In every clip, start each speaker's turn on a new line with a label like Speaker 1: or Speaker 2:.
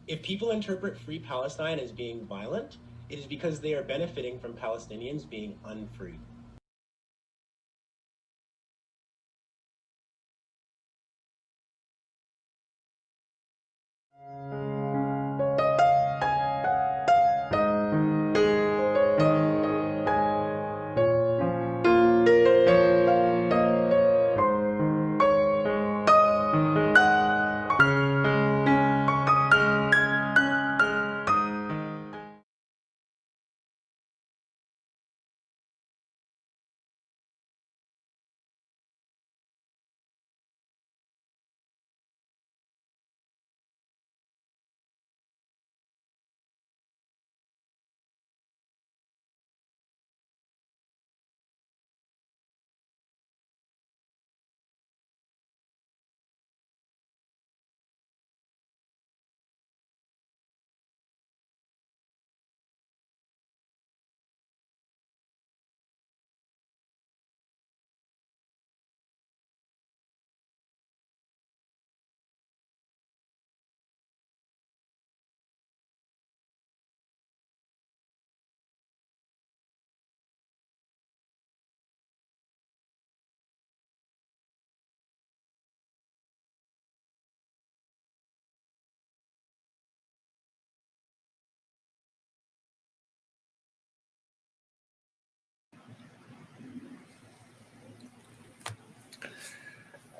Speaker 1: If people interpret Free Palestine as being violent, it is because they are benefiting from Palestinians being unfree.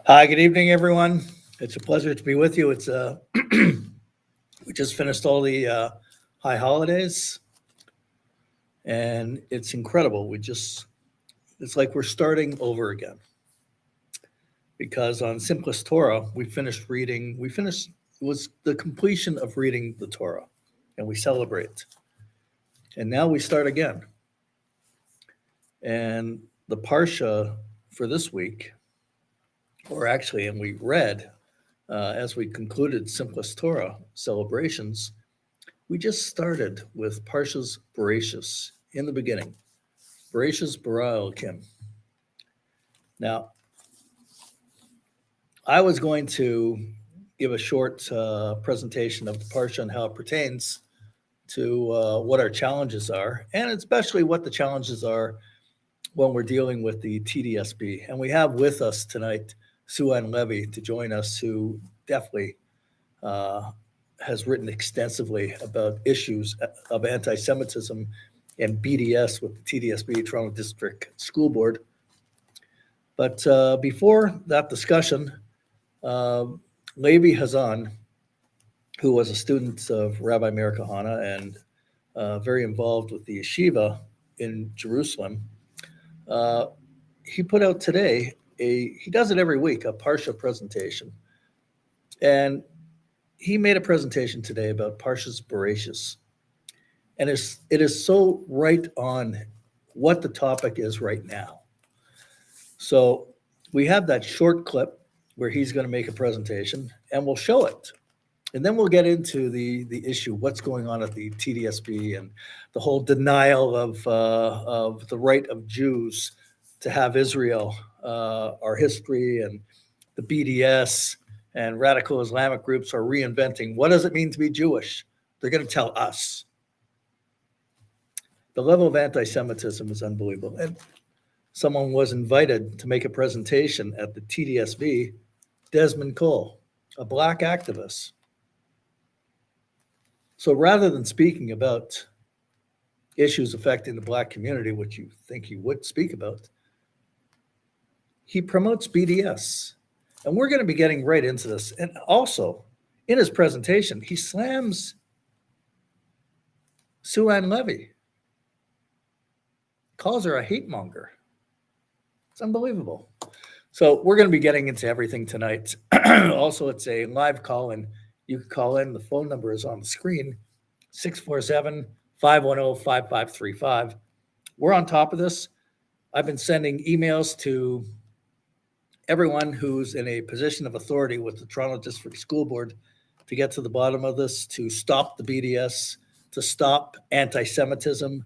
Speaker 2: Hi, good evening, everyone. It's a pleasure to be with you. It's we just finished all the high holidays, and it's incredible. It's like we're starting over again because on Simplest Torah it was the completion of reading the Torah, and we celebrate. And now we start again. And the Parsha for this week, and we read as we concluded Simplest Torah celebrations, we just started with Parshas Bereshis in the beginning. Bereshis bara Elokim. Now, I was going to give a short presentation of the Parsha and how it pertains to what our challenges are, and especially what the challenges are when we're dealing with the TDSB. And we have with us tonight Sue Ann Levy to join us, who definitely has written extensively about issues of anti-Semitism and BDS with the TDSB, Toronto District School Board. But before that discussion, Levi Hazan, who was a student of Rabbi Meir Kahana and very involved with the yeshiva in Jerusalem, he put out today he does it every week, a Parsha presentation. And he made a presentation today about Parshas Bereshis. And it is so right on what the topic is right now. So we have that short clip where he's going to make a presentation, and we'll show it. And then we'll get into the issue, what's going on at the TDSB and the whole denial of the right of Jews to have Israel, our history, and the BDS and radical Islamic groups are reinventing. What does it mean to be Jewish? They're going to tell us. The level of anti-Semitism is unbelievable. And someone was invited to make a presentation at the TDSB, Desmond Cole, a Black activist. So rather than speaking about issues affecting the Black community, which you think he would speak about, he promotes BDS. And we're going to be getting right into this. And also, in his presentation, he slams Sue Ann Levy, calls her a hate monger. It's unbelievable. So we're going to be getting into everything tonight. Also, it's a live call, and you can call in. The phone number is on the screen, 647-510-5535. We're on top of this. I've been sending emails to everyone who's in a position of authority with the Toronto District School Board to get to the bottom of this, to stop the BDS, to stop anti-Semitism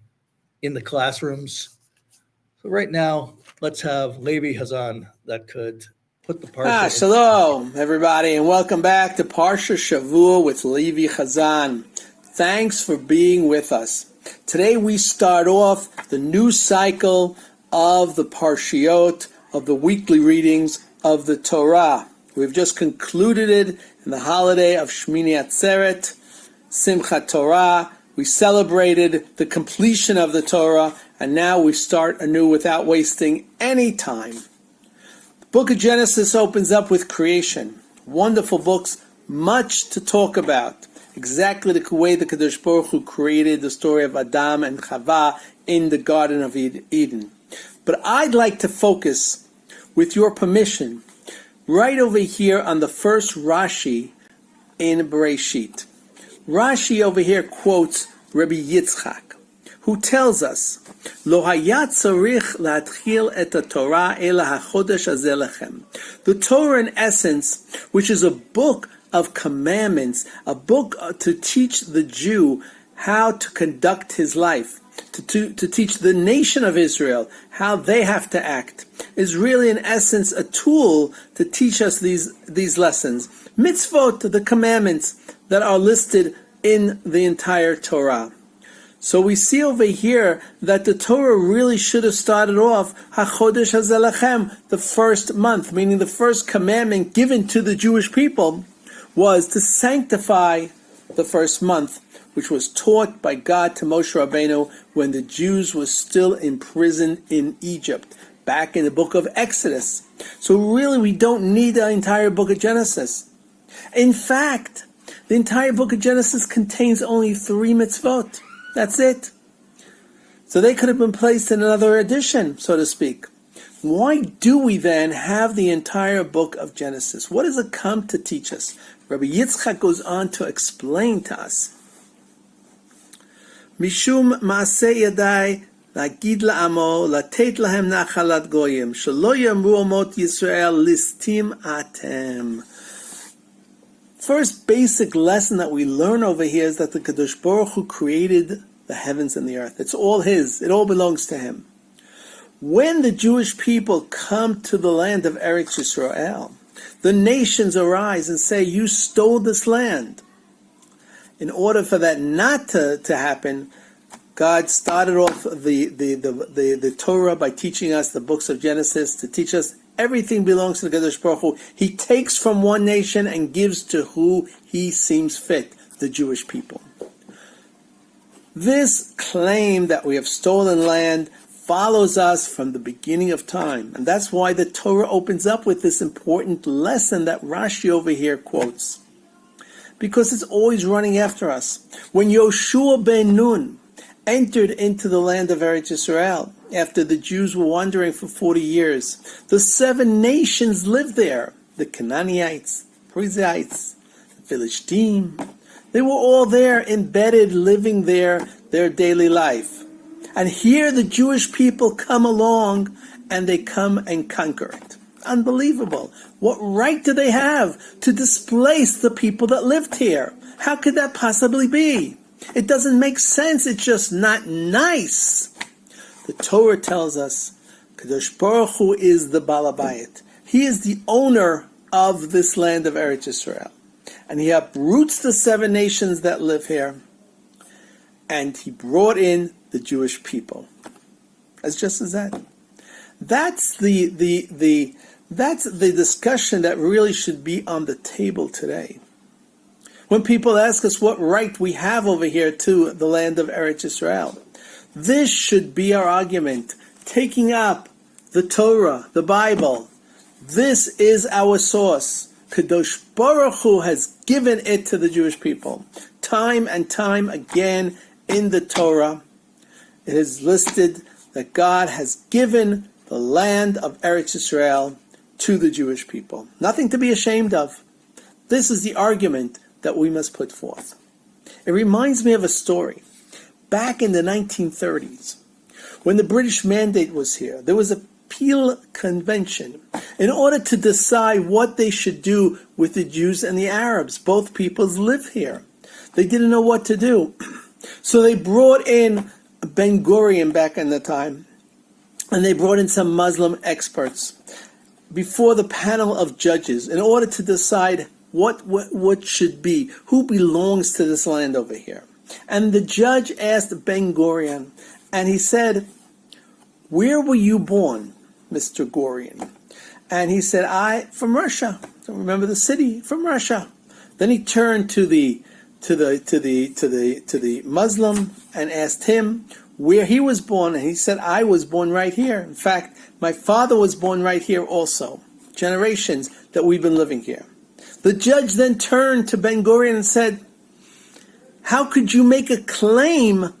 Speaker 2: in the classrooms. So right now, let's have Levi Hazan that could put the parsha.
Speaker 3: Shalom, everybody, and welcome back to Parsha Shavua with Levi Chazan. Thanks for being with us. Today we start off the new cycle of the Parshiot, of the weekly readings of the Torah. We've just concluded it in the holiday of Shmini Atzeret, Simchat Torah. We celebrated the completion of the Torah, and now we start anew without wasting any time. The book of Genesis opens up with creation. Wonderful books, much to talk about. Exactly the way the Kadosh Baruch Hu created the story of Adam and Chava in the Garden of Eden. But I'd like to focus, with your permission, right over here on the first Rashi in Bereshit. Rashi over here quotes Rabbi Yitzchak, who tells us, Lo hayat tzarich latchil et Torah ela hachodesh hazeh lechem. The Torah, in essence, which is a book of commandments, a book to teach the Jew how to conduct his life, to teach the nation of Israel how they have to act, is really in essence a tool to teach us these lessons. Mitzvot, the commandments that are listed in the entire Torah. So we see over here that the Torah really should have started off HaChodesh Hazeh Lechem, the first month, meaning the first commandment given to the Jewish people was to sanctify the first month, which was taught by God to Moshe Rabbeinu when the Jews were still imprisoned in Egypt, back in the book of Exodus. So really we don't need the entire book of Genesis. In fact, the entire book of Genesis contains only 3 mitzvot. That's it. So they could have been placed in another edition, so to speak. Why do we then have the entire book of Genesis? What does it come to teach us? Rabbi Yitzchak goes on to explain to us. Mishum maaseh yadai lagid la'amo latet lahem nachalat goyim shelo yamru omot Yisrael listim atem. First basic lesson that we learn over here is that the Kadosh Baruch Hu created the heavens and the earth. It's all His. It all belongs to Him. When the Jewish people come to the land of Eretz Yisrael, the nations arise and say, you stole this land. In order for that not to happen, God started off the Torah by teaching us the books of Genesis, to teach us everything belongs to the Kadosh Baruch Hu. He takes from one nation and gives to who He seems fit, the Jewish people. This claim that we have stolen land follows us from the beginning of time. And that's why the Torah opens up with this important lesson that Rashi over here quotes. Because it's always running after us. When Yoshua ben Nun entered into the land of Eretz Yisrael, after the Jews were wandering for 40 years, the 7 nations lived there. The Canaanites, Perizzites, the Philistine. They were all there, embedded, living their daily life. And here the Jewish people come along and they come and conquer it. Unbelievable. What right do they have to displace the people that lived here? How could that possibly be? It doesn't make sense. It's just not nice. The Torah tells us Kadosh Baruch Hu is the Balabayit. He is the owner of this land of Eretz Yisrael. And He uproots the 7 nations that live here. And He brought in the Jewish people. As just as that. That's the discussion that really should be on the table today. When people ask us what right we have over here to the land of Eretz Yisrael, this should be our argument. Taking up the Torah, the Bible, this is our source. Kadosh Baruch Hu has given it to the Jewish people. Time and time again in the Torah, it is listed that God has given the land of Eretz Yisrael to the Jewish people. Nothing to be ashamed of. This is the argument that we must put forth. It reminds me of a story. Back in the 1930s, when the British Mandate was here, there was a Peel Convention in order to decide what they should do with the Jews and the Arabs. Both peoples live here. They didn't know what to do. So they brought in Ben Gurion back in the time, and they brought in some Muslim experts. before the panel of judges in order to decide what should be, who belongs to this land over here. And the judge asked Ben Gurion, and he said, "Where were you born, Mr. Gurion?" And he said, "I from Russia." Don't remember the city, from Russia. Then he turned to the Muslim and asked him where he was born, and he said, "I was born right here. In fact, my father was born right here also. Generations that we've been living here." The judge then turned to Ben Gurion and said, "How could you make a claim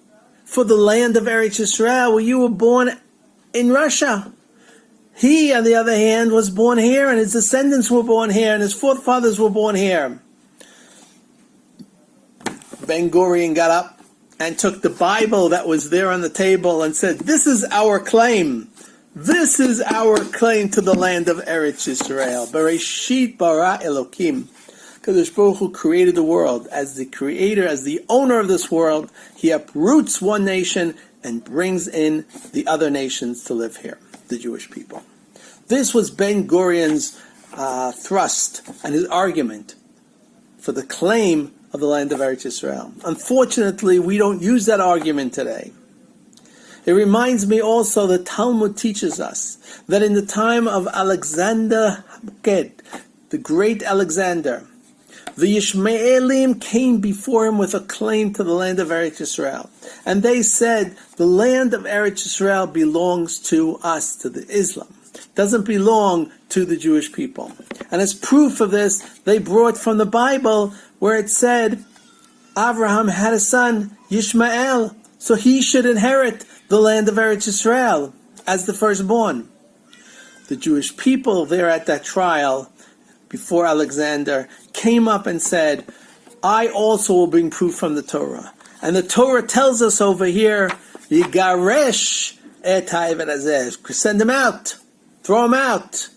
Speaker 3: for the land of Eretz Yisrael where you were born in Russia? He, on the other hand, was born here, and his descendants were born here, and his forefathers were born here." Ben Gurion got up and took the Bible that was there on the table and said, "This is our claim. This is our claim to the land of Eretz Yisrael. Bereshit bara Elokim." Kadosh Baruch Hu created the world. As the creator, as the owner of this world, he uproots one nation and brings in the other nations to live here, the Jewish people. This was Ben Gurion's thrust and his argument for the claim of the land of Eretz Yisrael. Unfortunately, we don't use that argument today. It reminds me also that Talmud teaches us that in the time of Alexander Hamked, the great Alexander, the Ishmaelim came before him with a claim to the land of Eretz Yisrael. And they said, the land of Eretz Yisrael belongs to us, to the Islam. It doesn't belong to the Jewish people. And as proof of this, they brought from the Bible where it said, Abraham had a son, Yishmael, so he should inherit the land of Eretz Yisrael as the firstborn. The Jewish people there at that trial before Alexander came up and said, "I also will bring proof from the Torah." And the Torah tells us over here, Yigaresh et ha'eved hazeh. Send him out. Throw him out.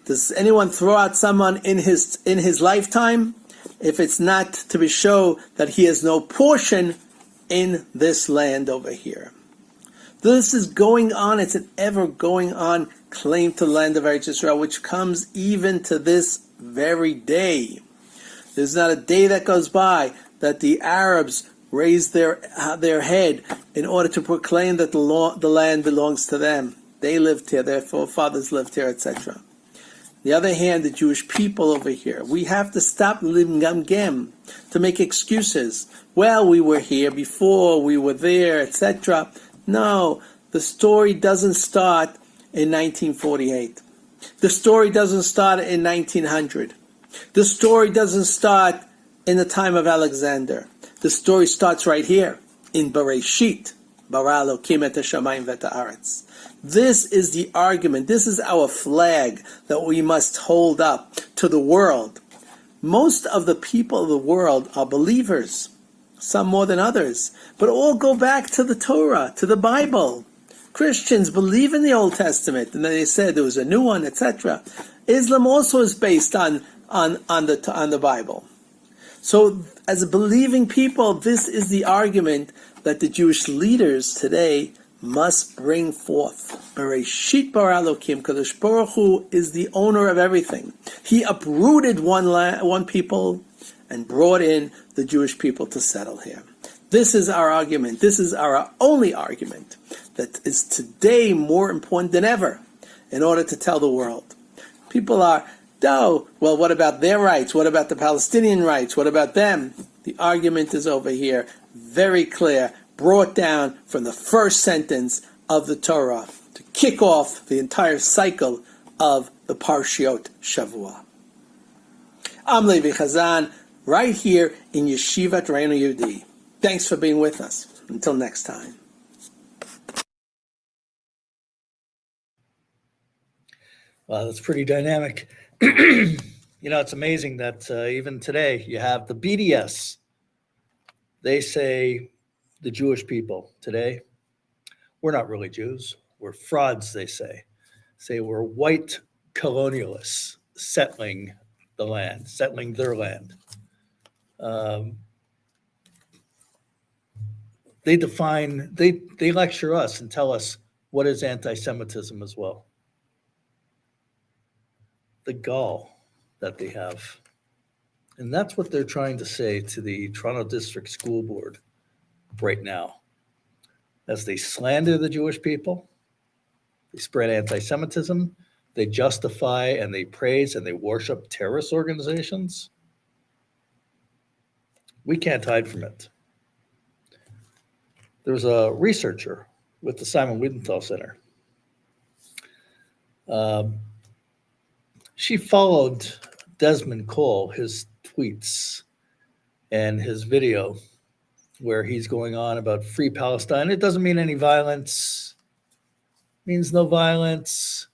Speaker 3: Does anyone throw out someone in his lifetime if it's not to show that he has no portion in this land over here? This is going on. It's an ever going on claim to the land of Eretz Yisrael, which comes even to this very day. There's not a day that goes by that the Arabs raise their head in order to proclaim that the land belongs to them. They lived here, their forefathers lived here, etc. On the other hand, the Jewish people over here, we have to stop living gam to make excuses. Well, we were here before, we were there, etc. No, the story doesn't start in 1948. The story doesn't start in 1900. The story doesn't start in the time of Alexander. The story starts right here in Bereshit, bara Elokim et hashamayim v'et haaretz. This is the argument. This is our flag that we must hold up to the world. Most of the people of the world are believers, some more than others, but all go back to the Torah, to the Bible. Christians believe in the Old Testament, and then they said there was a new one, etc. Islam also is based on the Bible. So, as a believing people, this is the argument that the Jewish leaders today must bring forth. Bereshit bara Elokim, Kadosh Baruch Hu is the owner of everything. He uprooted one people and brought in the Jewish people to settle here. This is our argument. This is our only argument that is today more important than ever in order to tell the world. People are, well, what about their rights? What about the Palestinian rights? What about them? The argument is over here, very clear, brought down from the first sentence of the Torah to kick off the entire cycle of the Parshiot Shavua. I'm Levi Chazan, right here in Yeshivat Reinu Yehudi. Thanks for being with us. Until next time.
Speaker 2: Wow, that's pretty dynamic. It's amazing that even today you have the BDS. They say the Jewish people today, we're not really Jews. We're frauds, they say. Say we're white colonialists settling the land, settling their land. They lecture us and tell us what is anti-Semitism as well. the gall that they have. And that's what they're trying to say to the Toronto District School Board right now. As they slander the Jewish people, they spread anti-Semitism, they justify and they praise and they worship terrorist organizations. We can't hide from it. There was a researcher with the Simon Wiesenthal Center. She followed Desmond Cole, his tweets and his video where he's going on about free Palestine. It doesn't mean any violence. It means no violence.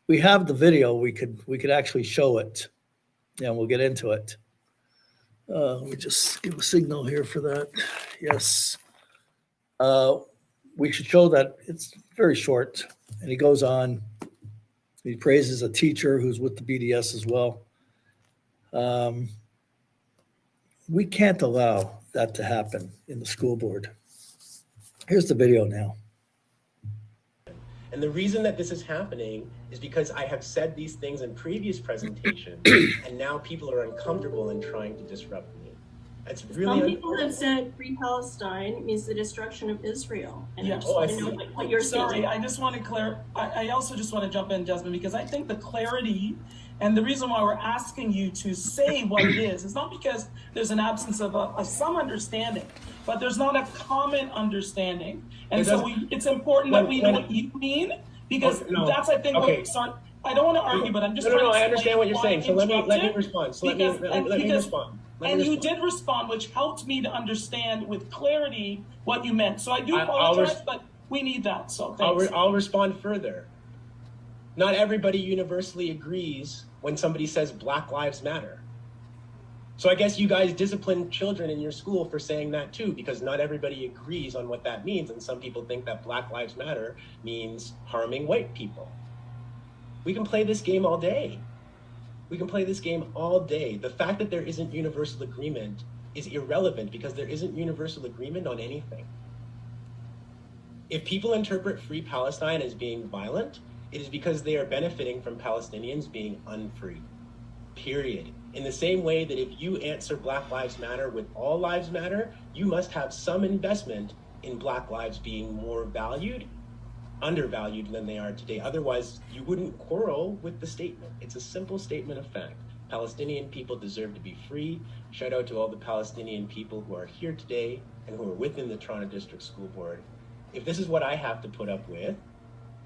Speaker 2: We have the video. We could actually show it, and we'll get into it. Let me just give a signal here for that. Yes. We should show that. It's very short, and he goes on. He praises a teacher who's with the BDS as well. We can't allow that to happen in the school board. Here's the video now.
Speaker 1: And the reason that this is happening is because I have said these things in previous presentations, and now people are uncomfortable in trying to disrupt me. It's really
Speaker 4: Some people have said free Palestine means the destruction of Israel. And
Speaker 5: Yeah.
Speaker 4: I just want to know what you're
Speaker 5: Sorry,
Speaker 4: saying.
Speaker 5: I just want to I also just want to jump in, Jasmine, because I think the clarity and the reason why we're asking you to say what it is not because there's an absence of some understanding, but there's not a common understanding. And so it's important that we know what you mean, because that's, I think,
Speaker 1: okay.
Speaker 5: what start. I don't want to argue, but I'm just
Speaker 1: no,
Speaker 5: trying to
Speaker 1: I understand what you're saying. So let me respond. So let me respond.
Speaker 5: You did respond, which helped me to understand with clarity what you meant. So I do apologize, but we need that. So thanks.
Speaker 1: I'll respond further. Not everybody universally agrees when somebody says Black Lives Matter. So I guess you guys discipline children in your school for saying that too, because not everybody agrees on what that means. And some people think that Black Lives Matter means harming white people. We can play this game all day. We can play this game all day. The fact that there isn't universal agreement is irrelevant because there isn't universal agreement on anything. If people interpret Free Palestine as being violent, it is because they are benefiting from Palestinians being unfree, period. In the same way that if you answer Black Lives Matter with All Lives Matter, you must have some investment in Black lives being more undervalued than they are today. Otherwise, you wouldn't quarrel with the statement. It's a simple statement of fact. Palestinian people deserve to be free. Shout out to all the Palestinian people who are here today and who are within the Toronto District School Board. If this is what I have to put up with,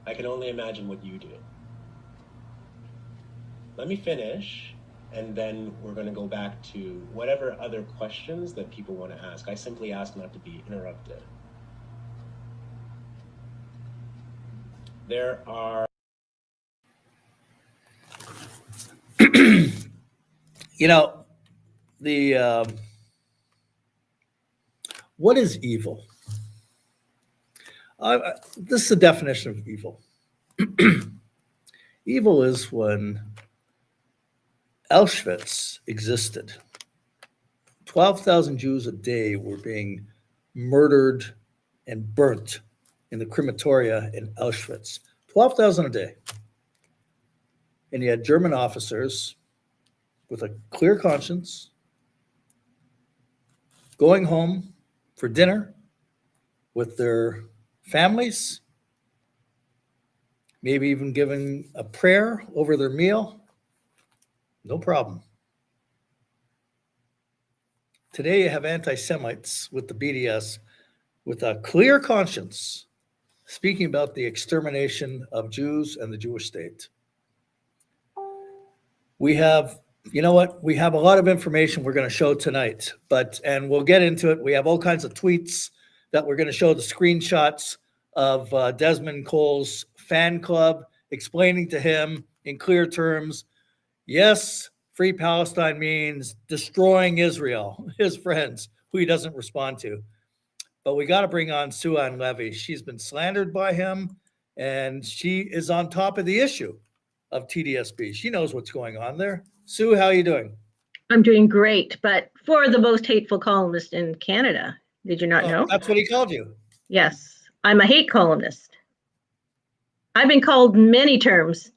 Speaker 1: I can only imagine what you do. Let me finish, and then we're going to go back to whatever other questions that people want to ask. I simply ask not to be interrupted. There are...
Speaker 2: You know, what is evil? This is the definition of evil. Evil is when Auschwitz existed. 12,000 Jews a day were being murdered and burnt in the crematoria in Auschwitz. 12,000 a day. And you had German officers with a clear conscience going home for dinner with their families, maybe even giving a prayer over their meal. No problem. Today you have anti-Semites with the BDS with a clear conscience speaking about the extermination of Jews and the Jewish state. We have, you know what? We have a lot of information we're going to show tonight, and we'll get into it. We have all kinds of tweets that we're going to show the screenshots of Desmond Cole's fan club explaining to him in clear terms, yes, Free Palestine means destroying Israel, his friends, who he doesn't respond to. But we got to bring on Sue Ann Levy. She's been slandered by him, and she is on top of the issue of TDSB. She knows what's going on there. Sue, how are you doing?
Speaker 6: I'm doing great, but for the most hateful columnist in Canada. Did you not know?
Speaker 2: That's what he called you.
Speaker 6: Yes, I'm a hate columnist. I've been called many terms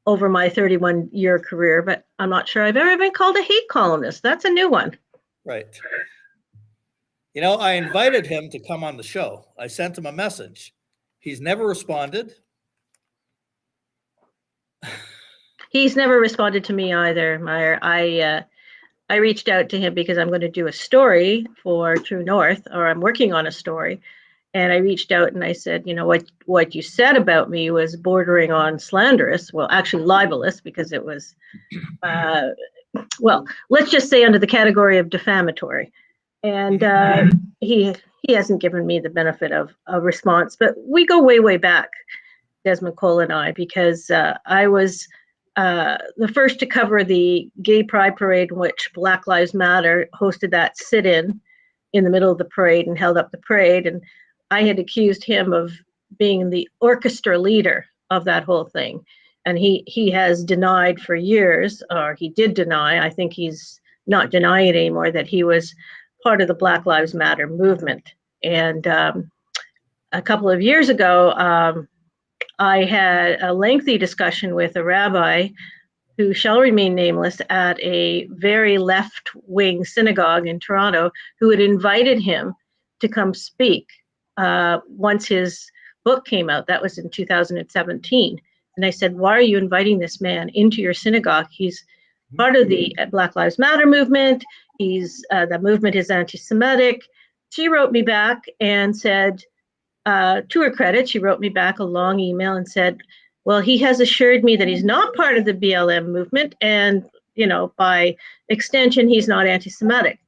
Speaker 6: over my 31-year career, but I'm not sure I've ever been called a hate columnist. That's a new one.
Speaker 2: Right. You know, I invited him to come on the show. I sent him a message. He's never responded.
Speaker 6: He's never responded to me either, Meir. I reached out to him because I'm going to do a story for True North, or I'm working on a story. And I reached out and I said, you know, what you said about me was bordering on slanderous. Well, actually libelous, because it was, well, let's just say under the category of defamatory. And he hasn't given me the benefit of a response. But we go way, way back, Desmond Cole and I, because I was the first to cover the Gay Pride Parade in which Black Lives Matter hosted that sit-in the middle of the parade and held up the parade. And I had accused him of being the orchestra leader of that whole thing. And he has denied for years, or he did deny, I think he's not denying it anymore, that he was part of the Black Lives Matter movement. And a couple of years ago, I had a lengthy discussion with a rabbi who shall remain nameless at a very left-wing synagogue in Toronto, who had invited him to come speak once his book came out. That was in 2017. And I said, why are you inviting this man into your synagogue? He's part of the Black Lives Matter movement. The movement is anti-Semitic. She wrote me back and said, to her credit, she wrote me back a long email and said, well, he has assured me that he's not part of the BLM movement. And, you know, by extension, he's not anti-Semitic.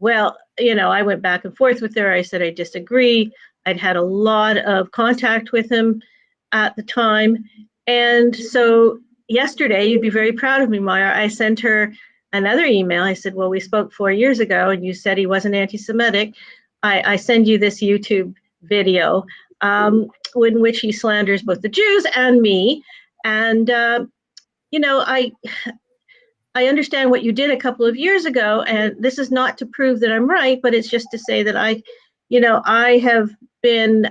Speaker 6: Well, you know, I went back and forth with her. I said, I disagree. I'd had a lot of contact with him at the time. And so yesterday, you'd be very proud of me, Meir, I sent her another email. I said, well, we spoke 4 years ago and you said he wasn't anti-Semitic. I send you this YouTube video in which he slanders both the Jews and me. And, you know, I understand what you did a couple of years ago, and this is not to prove that I'm right, but it's just to say that I have been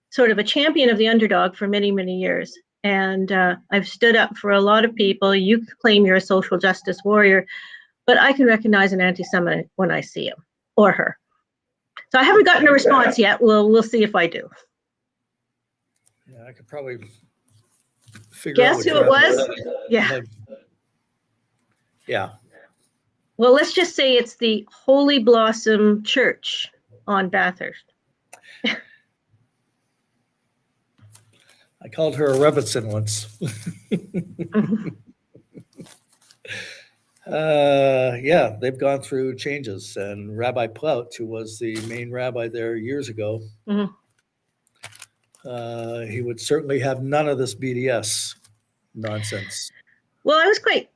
Speaker 6: sort of a champion of the underdog for many, many years. And I've stood up for a lot of people. You claim you're a social justice warrior, but I can recognize an anti-Semite when I see him or her. So I haven't gotten a response yet. We'll see if I do.
Speaker 2: Yeah, I could probably figure out.
Speaker 6: Guess who it was? Yeah.
Speaker 2: Yeah.
Speaker 6: Well, let's just say it's the Holy Blossom Church on Bathurst.
Speaker 2: I called her a Rebbitzin once. Yeah, they've gone through changes, and Rabbi Plout, who was the main rabbi there years ago, he would certainly have none of this BDS nonsense.
Speaker 6: Well, I was quite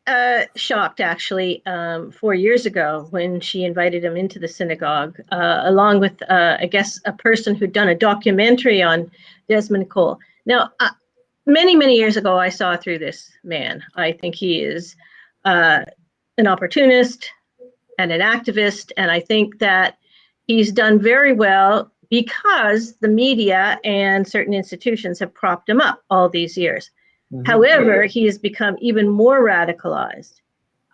Speaker 6: shocked, actually, 4 years ago when she invited him into the synagogue, along with, I guess, a person who'd done a documentary on Desmond Cole. Now, many, many years ago, I saw through this man. I think he is an opportunist and an activist, and I think that he's done very well because the media and certain institutions have propped him up all these years. Mm-hmm. However, he has become even more radicalized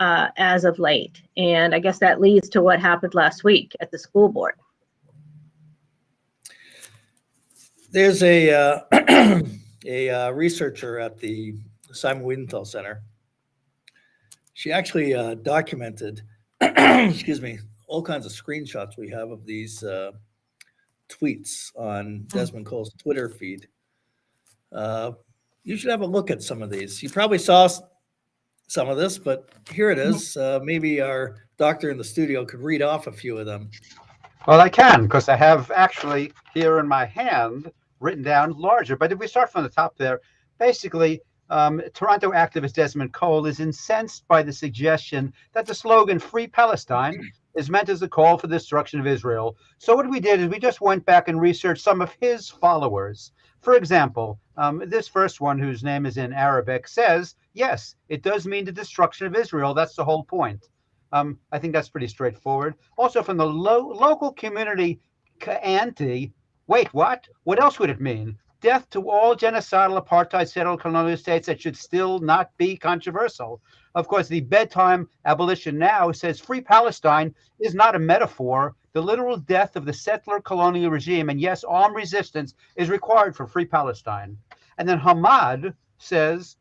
Speaker 6: as of late, and I guess that leads to what happened last week at the school board.
Speaker 2: There's a researcher at the Simon Wiesenthal Center. She actually documented, excuse me, all kinds of screenshots we have of these tweets on Desmond Cole's Twitter feed. You should have a look at some of these. You probably saw some of this, but here it is. Maybe our doctor in the studio could read off a few of them.
Speaker 7: Well, I can, because I have actually here in my hand written down larger. But if we start from the top there, basically, Toronto activist Desmond Cole is incensed by the suggestion that the slogan "Free Palestine" is meant as a call for the destruction of Israel. So what we did is we just went back and researched some of his followers. For example, this first one, whose name is in Arabic, says, yes, it does mean the destruction of Israel. That's the whole point. I think that's pretty straightforward. Also from the local community, anti, wait, what? What else would it mean? death to all genocidal apartheid settled colonial states that should still not be controversial. Of course, the bedtime abolition now says free Palestine is not a metaphor. The literal death of the settler colonial regime, and yes, armed resistance is required for free Palestine. And then Hamad says,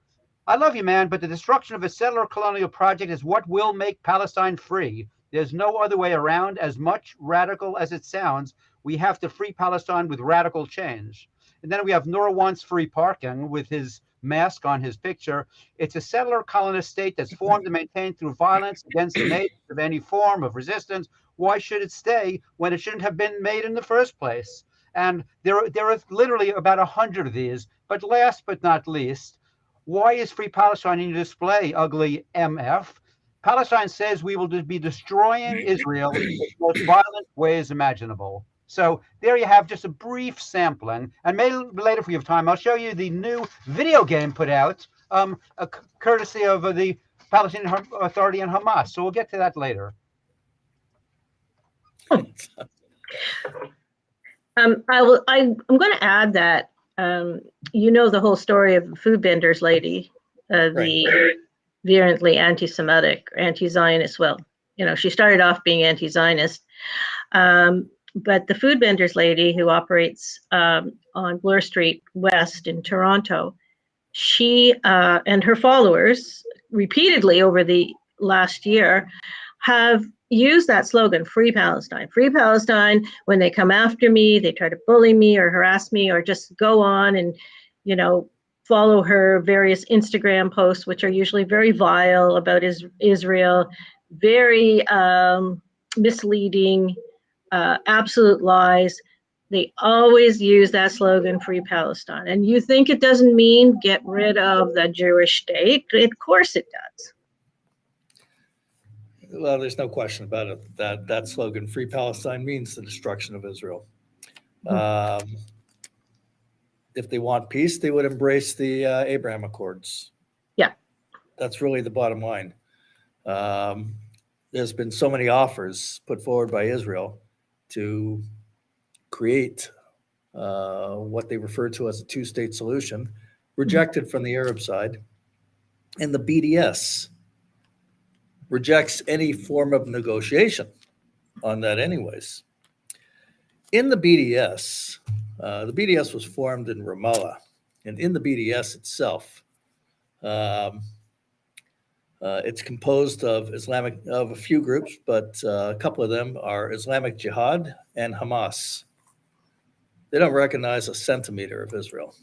Speaker 7: I love you, man, but the destruction of a settler colonial project is what will make Palestine free. There's no other way around. As much radical as it sounds, we have to free Palestine with radical change. And then we have Noor wants free parking with his mask on his picture. It's a settler colonist state that's formed and maintained through violence against the natives of any form of resistance. Why should it stay when it shouldn't have been made in the first place? And there are literally about 100 of these. But last but not least, why is Free Palestine in display, ugly MF? Palestine says we will be destroying Israel in the most violent ways imaginable. So there you have just a brief sampling. And maybe later, if we have time, I'll show you the new video game put out, courtesy of the Palestinian Authority and Hamas. So we'll get to that later.
Speaker 6: I'm going to add that you know the whole story of the food vendors lady, the virulently anti-Semitic, anti-Zionist. Well, she started off being anti-Zionist, but the food vendors lady who operates on Bloor Street West in Toronto, she and her followers repeatedly over the last year have used that slogan, Free Palestine. Free Palestine. When they come after me, they try to bully me or harass me or just go on and, follow her various Instagram posts, which are usually very vile about Israel, very misleading, absolute lies. They always use that slogan, Free Palestine. And you think it doesn't mean get rid of the Jewish state? Of course it does.
Speaker 2: Well, there's no question about it that slogan, Free Palestine, means the destruction of Israel. If they want peace, they would embrace the Abraham Accords.
Speaker 6: Yeah.
Speaker 2: That's really the bottom line. There's been so many offers put forward by Israel to create what they refer to as a two-state solution, rejected from the Arab side. And the BDS rejects any form of negotiation on that anyways. In the BDS was formed in Ramallah, and in the BDS itself, it's composed of a few groups, but a couple of them are Islamic Jihad and Hamas. They don't recognize a centimeter of Israel.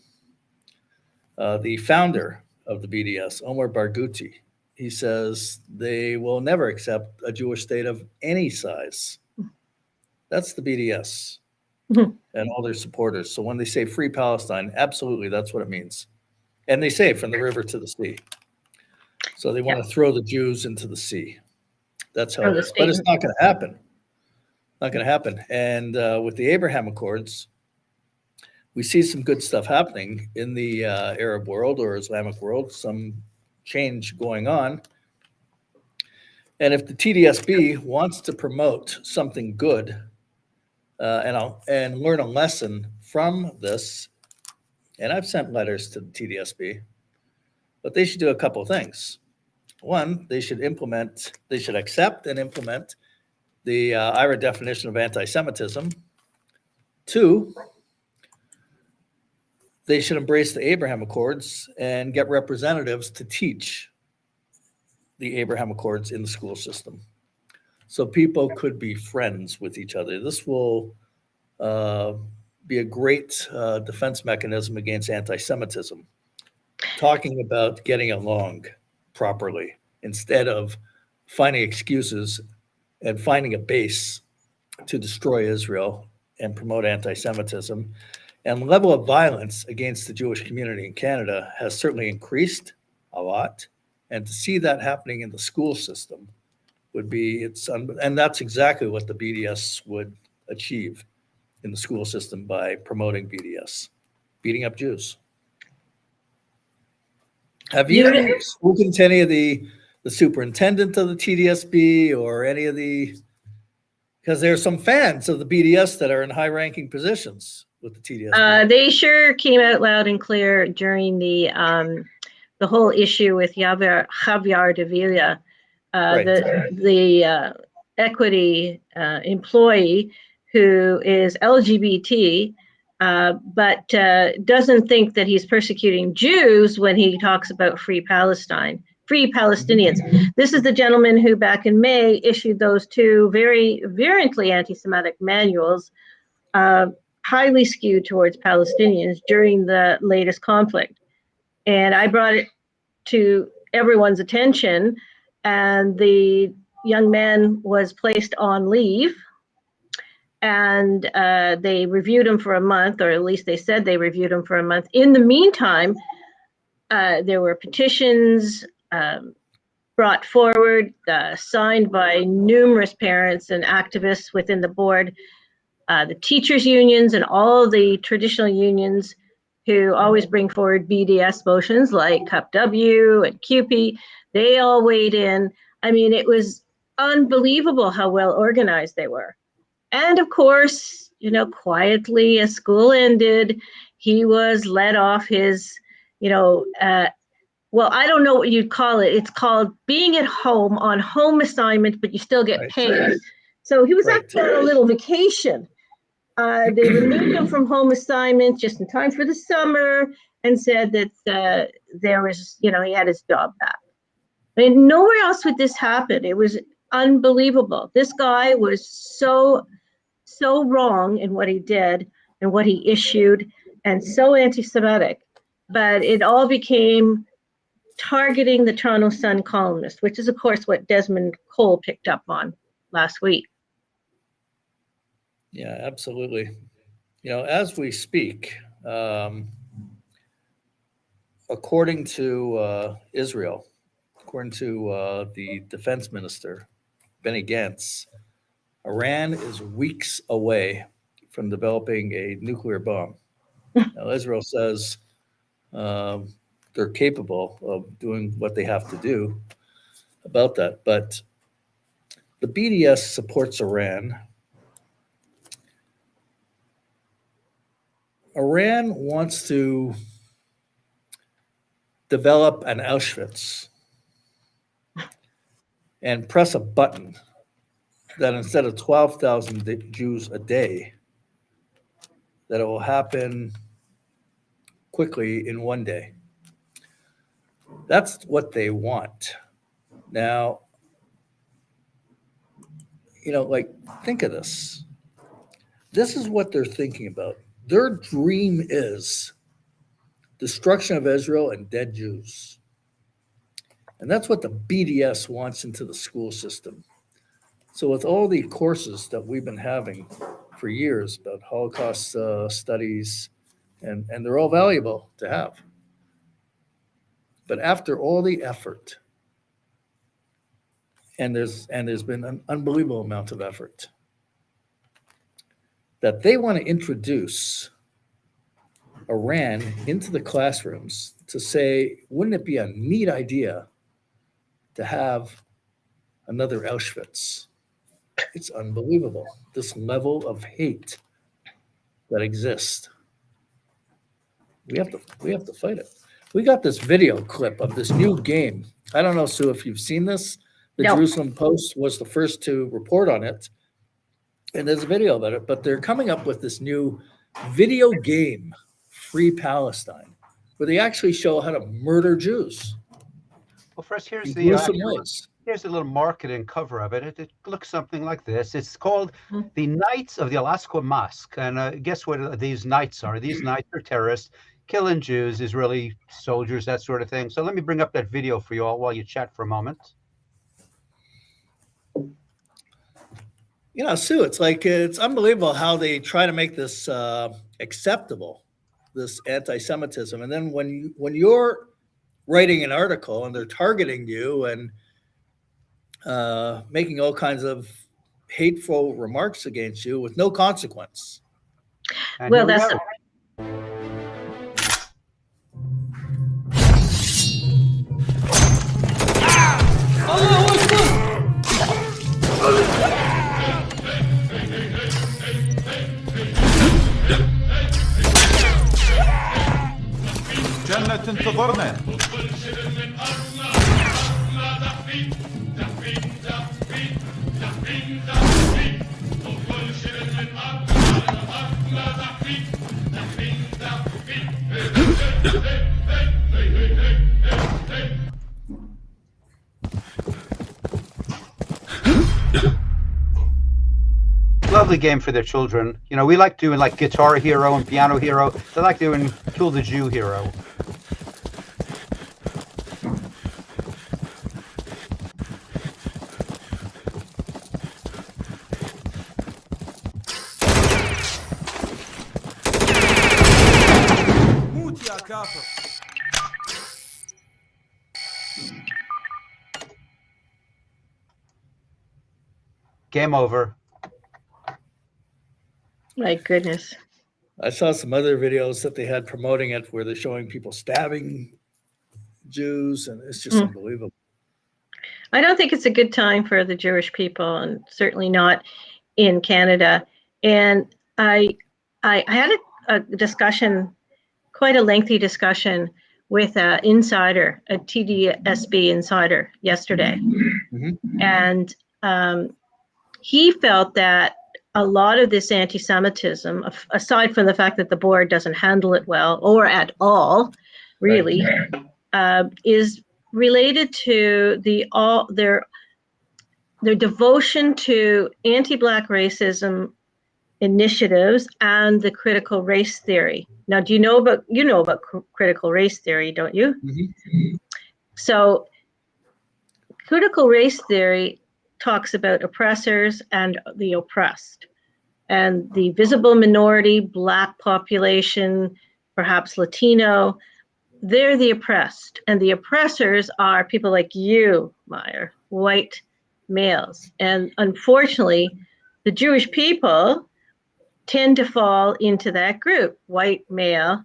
Speaker 2: The founder of the BDS, Omar Barghouti, he says they will never accept a Jewish state of any size. That's the BDS and all their supporters. So when they say Free Palestine, absolutely, that's what it means. And they say from the river to the sea. So they want to throw the Jews into the sea. That's how it is. But it's not going to happen. Not going to happen. And with the Abraham Accords, we see some good stuff happening in the Arab world or Islamic world, some change going on. And if the TDSB wants to promote something good and learn a lesson from this, and I've sent letters to the TDSB, but they should do a couple of things. One, they should accept and implement the IRA definition of anti-Semitism. Two, they should embrace the Abraham Accords and get representatives to teach the Abraham Accords in the school system. So people could be friends with each other. This will be a great defense mechanism against anti-Semitism. Talking about getting along properly instead of finding excuses and finding a base to destroy Israel and promote anti-Semitism. And the level of violence against the Jewish community in Canada has certainly increased a lot. And to see that happening in the school system would be, and that's exactly what the BDS would achieve in the school system by promoting beating up Jews. Have you spoken to any of the superintendent of the TDSB or any of because there are some fans of the BDS that are in high-ranking positions. with the TDS?
Speaker 6: They sure came out loud and clear during the whole issue with Javier Davila,
Speaker 2: Right.
Speaker 6: the equity employee who is LGBT, but doesn't think that he's persecuting Jews when he talks about free Palestine, free Palestinians. This is the gentleman who back in May issued those two very virulently anti-Semitic manuals, highly skewed towards Palestinians during the latest conflict. And I brought it to everyone's attention, and the young man was placed on leave, and they reviewed him for a month, or at least they said they reviewed him for a month. In the meantime, there were petitions brought forward, signed by numerous parents and activists within the board, the teachers' unions and all the traditional unions who always bring forward BDS motions like CUP W and CUPE. They all weighed in. I mean, it was unbelievable how well organized they were. And of course, you know, quietly as school ended, he was let off his, well, I don't know what you'd call it. It's called being at home on home assignment, but you still get paid. So he was actually on a little vacation. They removed him from home assignment just in time for the summer and said that there was, he had his job back. I mean, nowhere else would this happen. It was unbelievable. This guy was so wrong in what he did and what he issued, and so anti-Semitic. But it all became targeting the Toronto Sun columnist, which is, of course, what Desmond Cole picked up on last week.
Speaker 2: Yeah, absolutely. As we speak, according to Israel, according to the defense minister, Benny Gantz, Iran is weeks away from developing a nuclear bomb. Now, Israel says they're capable of doing what they have to do about that. But the BDS supports Iran. Iran wants to develop an Auschwitz and press a button that instead of 12,000 Jews a day, that it will happen quickly in one day. That's what they want. Now, think of this. This is what they're thinking about. Their dream is destruction of Israel and dead Jews. And that's what the BDS wants into the school system. So with all the courses that we've been having for years about Holocaust studies, and they're all valuable to have. But after all the effort, and there's been an unbelievable amount of effort, that they want to introduce Iran into the classrooms to say, wouldn't it be a neat idea to have another Auschwitz? It's unbelievable, this level of hate that exists. We have to fight it. We got this video clip of this new game. I don't know, Sue, if you've seen this. The
Speaker 6: No.
Speaker 2: Jerusalem Post was the first to report on it. And there's a video about it, but they're coming up with this new video game, Free Palestine, where they actually show how to murder Jews.
Speaker 7: Well, first, here's
Speaker 2: in
Speaker 7: the
Speaker 2: gruesome ways.
Speaker 7: here's a little marketing cover of it. It looks something like this. It's called the Knights of the Al-Aqsa Mosque. And guess what these knights are? These knights are terrorists, killing Jews, Israeli soldiers, that sort of thing. So let me bring up that video for you all while you chat for a moment.
Speaker 2: Sue, it's unbelievable how they try to make this acceptable, this anti-Semitism. And then when you're writing an article and they're targeting you and making all kinds of hateful remarks against you with no consequence.
Speaker 7: And
Speaker 6: Well,
Speaker 7: here we
Speaker 6: that's
Speaker 7: go.
Speaker 8: tornetto.
Speaker 7: Lovely game for their children. You know, we like doing like Guitar Hero and Piano Hero. They like doing Kill the Jew Hero. Game over.
Speaker 6: My goodness.
Speaker 2: I saw some other videos that they had promoting it where they're showing people stabbing Jews, and it's just unbelievable.
Speaker 6: I don't think it's a good time for the Jewish people, and certainly not in Canada. And I had a discussion, quite a lengthy discussion, with an insider, a TDSB insider, yesterday. And he felt that a lot of this anti-Semitism, aside from the fact that the board doesn't handle it well or at all, really, is related to their devotion to anti-Black racism initiatives and the critical race theory. Now, you know about critical race theory, don't you? So, critical race theory talks about oppressors and the oppressed, and the visible minority, Black population, perhaps Latino. They're the oppressed, and the oppressors are people like you, Meir, white males. And unfortunately, the Jewish people tend to fall into that group, white male.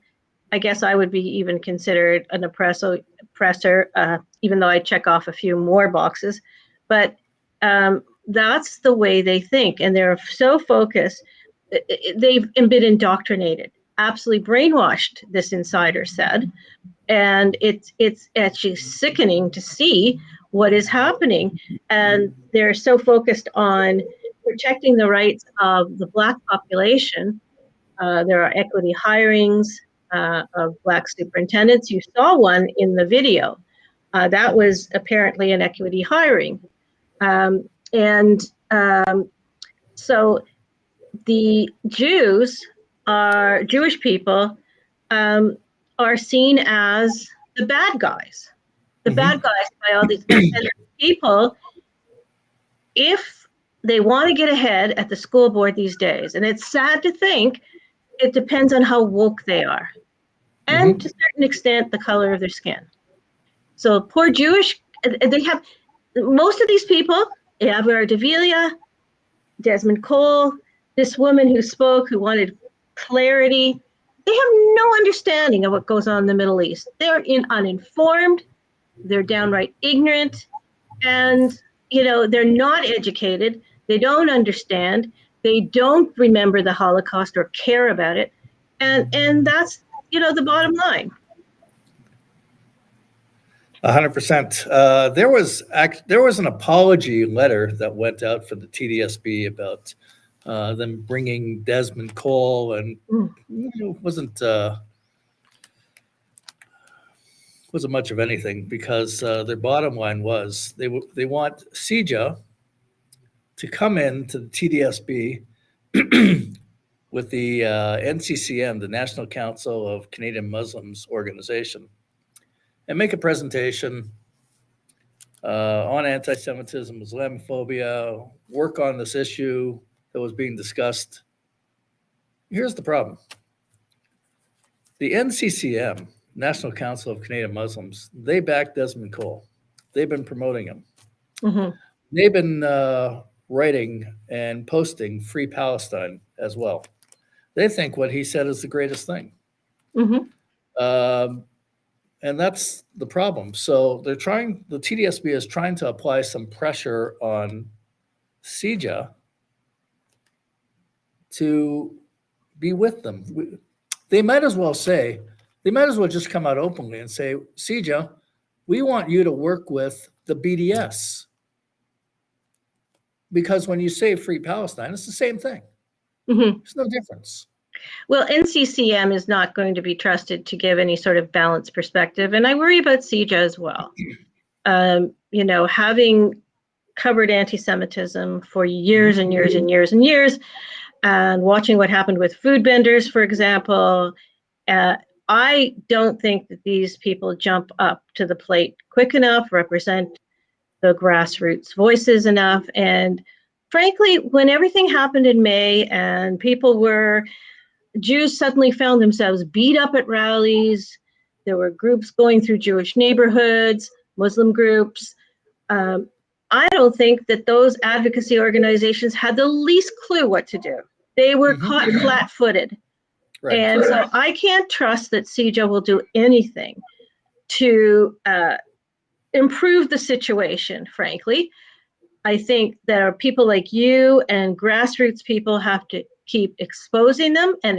Speaker 6: I guess I would be even considered an oppressor, even though I check off a few more boxes. But that's the way they think, and they're so focused. They've been indoctrinated, absolutely brainwashed, this insider said. And it's actually sickening to see what is happening. And they're so focused on protecting the rights of the Black population. There are equity hirings of Black superintendents. You saw one in the video. That was apparently an equity hiring. So the Jewish people are seen as the bad guys. The bad guys by all these people, if they want to get ahead at the school board these days. And it's sad to think it depends on how woke they are. And to a certain extent, the color of their skin. So poor Jewish, they have, most of these people, Avar Davilia, Desmond Cole, this woman who spoke, who wanted clarity, they have no understanding of what goes on in the Middle East. They're uninformed, they're downright ignorant, and they're not educated, they don't understand, they don't remember the Holocaust or care about it, and that's the bottom line.
Speaker 2: 100%. There was an apology letter that went out for the TDSB about them bringing Desmond Cole, and wasn't much of anything, because their bottom line was they want CJA to come in to the TDSB with the NCCM, the National Council of Canadian Muslims organization, and make a presentation on anti-Semitism, Islamophobia, work on this issue that was being discussed. Here's the problem. The NCCM, National Council of Canadian Muslims, they back Desmond Cole. They've been promoting him. They've been writing and posting Free Palestine as well. They think what he said is the greatest thing. And that's the problem. So the TDSB is trying to apply some pressure on CJA to be with them. They might as well say they might as well just come out openly and say, CJ, we want you to work with the BDS. Because when you say Free Palestine, it's the same thing.
Speaker 6: Mhm.
Speaker 2: There's no difference.
Speaker 6: Well, NCCM is not going to be trusted to give any sort of balanced perspective. And I worry about CJ as well. Having covered anti-Semitism for years and years and years and years, and watching what happened with food vendors, for example, I don't think that these people jump up to the plate quick enough, represent the grassroots voices enough. And frankly, when everything happened in May and Jews suddenly found themselves beat up at rallies, there were groups going through Jewish neighborhoods, Muslim groups. I don't think that those advocacy organizations had the least clue what to do. They were caught flat-footed.
Speaker 2: Right.
Speaker 6: And so I can't trust that CJ will do anything to improve the situation, frankly. I think there are people like you and grassroots people have to keep exposing them and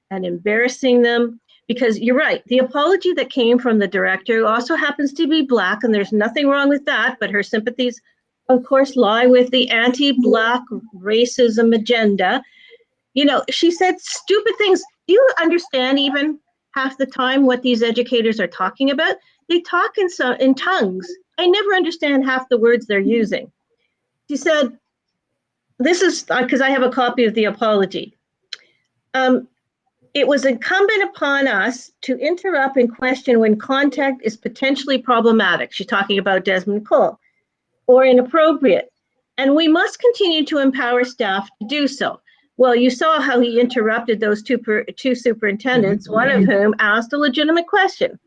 Speaker 6: embarrassing them, because you're right. The apology that came from the director, who also happens to be Black, and there's nothing wrong with that, but her sympathies, of course, lie with the anti-Black racism agenda. She said stupid things. Do you understand even half the time what these educators are talking about? They talk in tongues. I never understand half the words they're using. She said, this is because I have a copy of the apology. It was incumbent upon us to interrupt and question when contact is potentially problematic. She's talking about Desmond Cole, or inappropriate. And we must continue to empower staff to do so. Well, you saw how he interrupted those two superintendents, one of whom asked a legitimate question.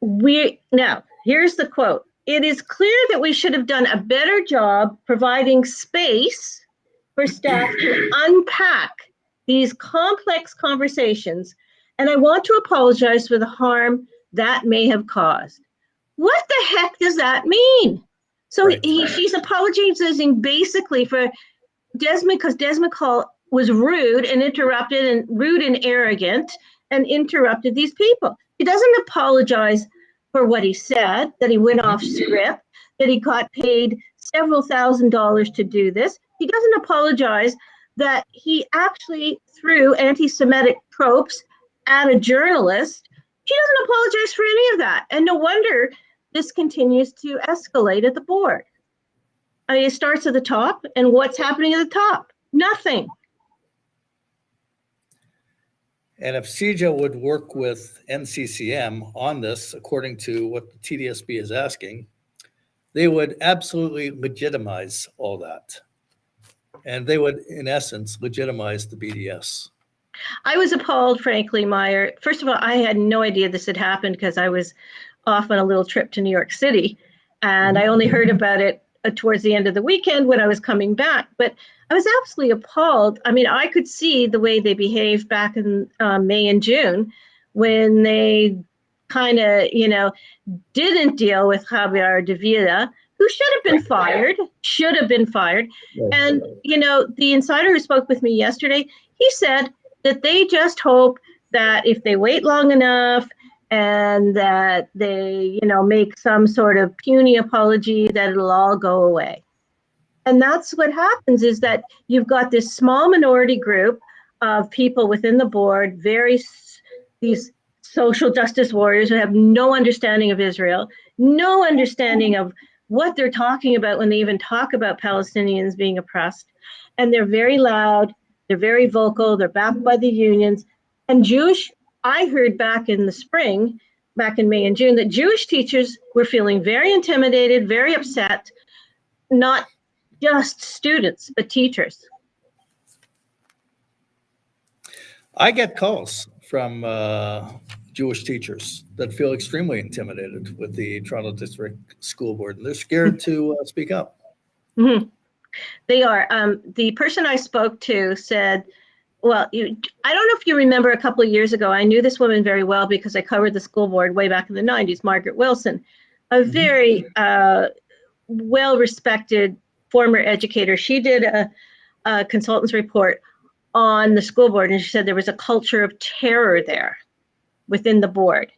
Speaker 6: Now, here's the quote. It is clear that we should have done a better job providing space for staff to unpack these complex conversations, and I want to apologize for the harm that may have caused. What the heck does that mean? So she's apologizing basically for Desmond, because Desmond Cole was rude and arrogant and interrupted these people. He doesn't apologize for what he said, that he went off script, that he got paid several $1,000s to do this. He doesn't apologize that he actually threw anti-Semitic tropes at a journalist. He doesn't apologize for any of that. And no wonder this continues to escalate at the board. I mean, it starts at the top, and what's happening at the top? Nothing.
Speaker 2: And if CJ would work with NCCM on this, according to what the TDSB is asking, they would absolutely legitimize all that. And they would, in essence, legitimize the BDS.
Speaker 6: I was appalled, frankly, Meir. First of all, I had no idea this had happened because I was off on a little trip to New York City, and I only heard about it towards the end of the weekend when I was coming back. But I was absolutely appalled. I mean, I could see the way they behaved back in May and June when they kind of, didn't deal with Javier Davila, who should have been fired. And, the insider who spoke with me yesterday, he said that they just hope that if they wait long enough and that they, make some sort of puny apology, that it'll all go away. And that's what happens, is that you've got this small minority group of people within the board, these social justice warriors who have no understanding of Israel, no understanding of what they're talking about when they even talk about Palestinians being oppressed. And they're very loud, they're very vocal, they're backed by the unions. And I heard back in the spring, back in May and June, that Jewish teachers were feeling very intimidated, very upset, not just students, but teachers.
Speaker 2: I get calls from Jewish teachers that feel extremely intimidated with the Toronto District School Board, and they're scared to speak up.
Speaker 6: Mm-hmm. They are. The person I spoke to said, well, I don't know if you remember a couple of years ago, I knew this woman very well because I covered the school board way back in the 90s, Margaret Wilson, a very well-respected former educator. She did a consultant's report on the school board, and she said there was a culture of terror there within the board.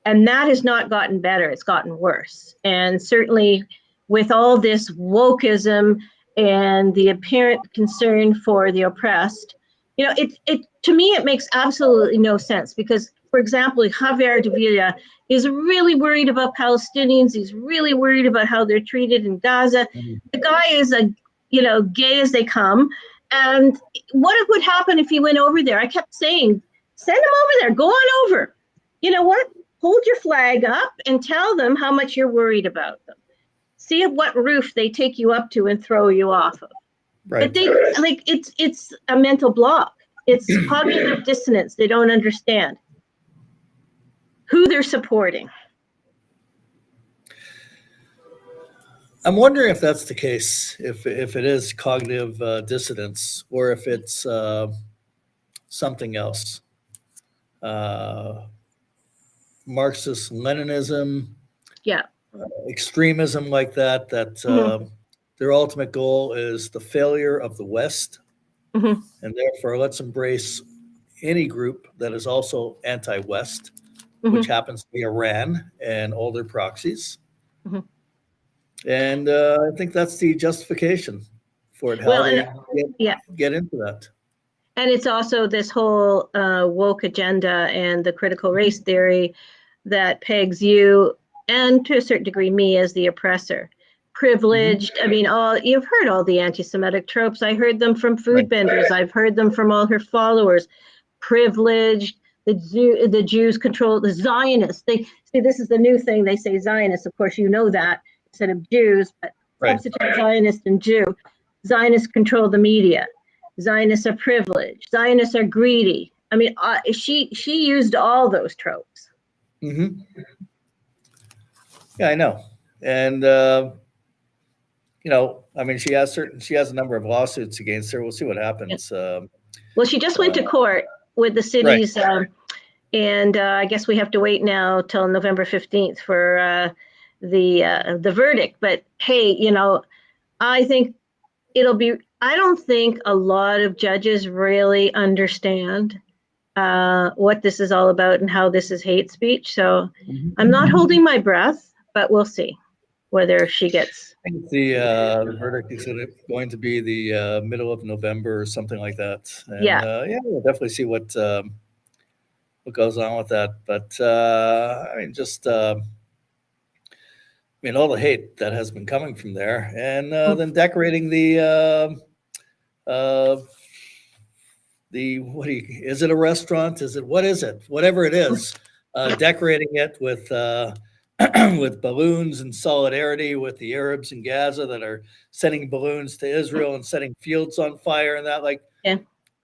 Speaker 6: And that has not gotten better, it's gotten worse. And certainly with all this wokeism and the apparent concern for the oppressed, you know, it to me, it makes absolutely no sense because, for example, Javier Davila is really worried about Palestinians. He's really worried about how they're treated in Gaza. The guy is gay as they come. And what would happen if he went over there? I kept saying, send him over there, go on over. You know what? Hold your flag up and tell them how much you're worried about them. See what roof they take you up to and throw you off of.
Speaker 2: Right.
Speaker 6: But they it's a mental block. It's cognitive dissonance. They don't understand who they're supporting.
Speaker 2: I'm wondering if that's the case, if it is cognitive dissonance, or if it's something else. Marxist Leninism, extremism like that their ultimate goal is the failure of the West, and therefore let's embrace any group that is also anti-West, which happens to be Iran and all their proxies. And I think that's the justification for it, how they get into that.
Speaker 6: And it's also this whole woke agenda and the critical race theory that pegs you, and to a certain degree me, as the oppressor. Privileged. I mean, you've heard all the anti-Semitic tropes. I heard them from Food Benders. I've heard them from all her followers. Privileged. The Jews control the Zionists. They see, this is the new thing. They say Zionists. Of course, you know that instead of Jews, but substitute Zionist and Jew. Zionists control the media. Zionists are privileged. Zionists are greedy. I mean, she used all those tropes.
Speaker 2: Yeah, I know. And I mean, she has a number of lawsuits against her. We'll see what happens.
Speaker 6: Well, she just went to court with the cities, and I guess we have to wait now till November 15th for the verdict. But hey, I think I don't think a lot of judges really understand what this is all about and how this is hate speech. So I'm not holding my breath, but we'll see whether she gets.
Speaker 2: I think the verdict is going to be the middle of November or something like that. And, we'll definitely see what goes on with that. But I mean, just all the hate that has been coming from there, and then decorating the is it a restaurant? What is it? Whatever it is, decorating it with with balloons in solidarity with the Arabs in Gaza that are sending balloons to Israel and setting fields on fire and that.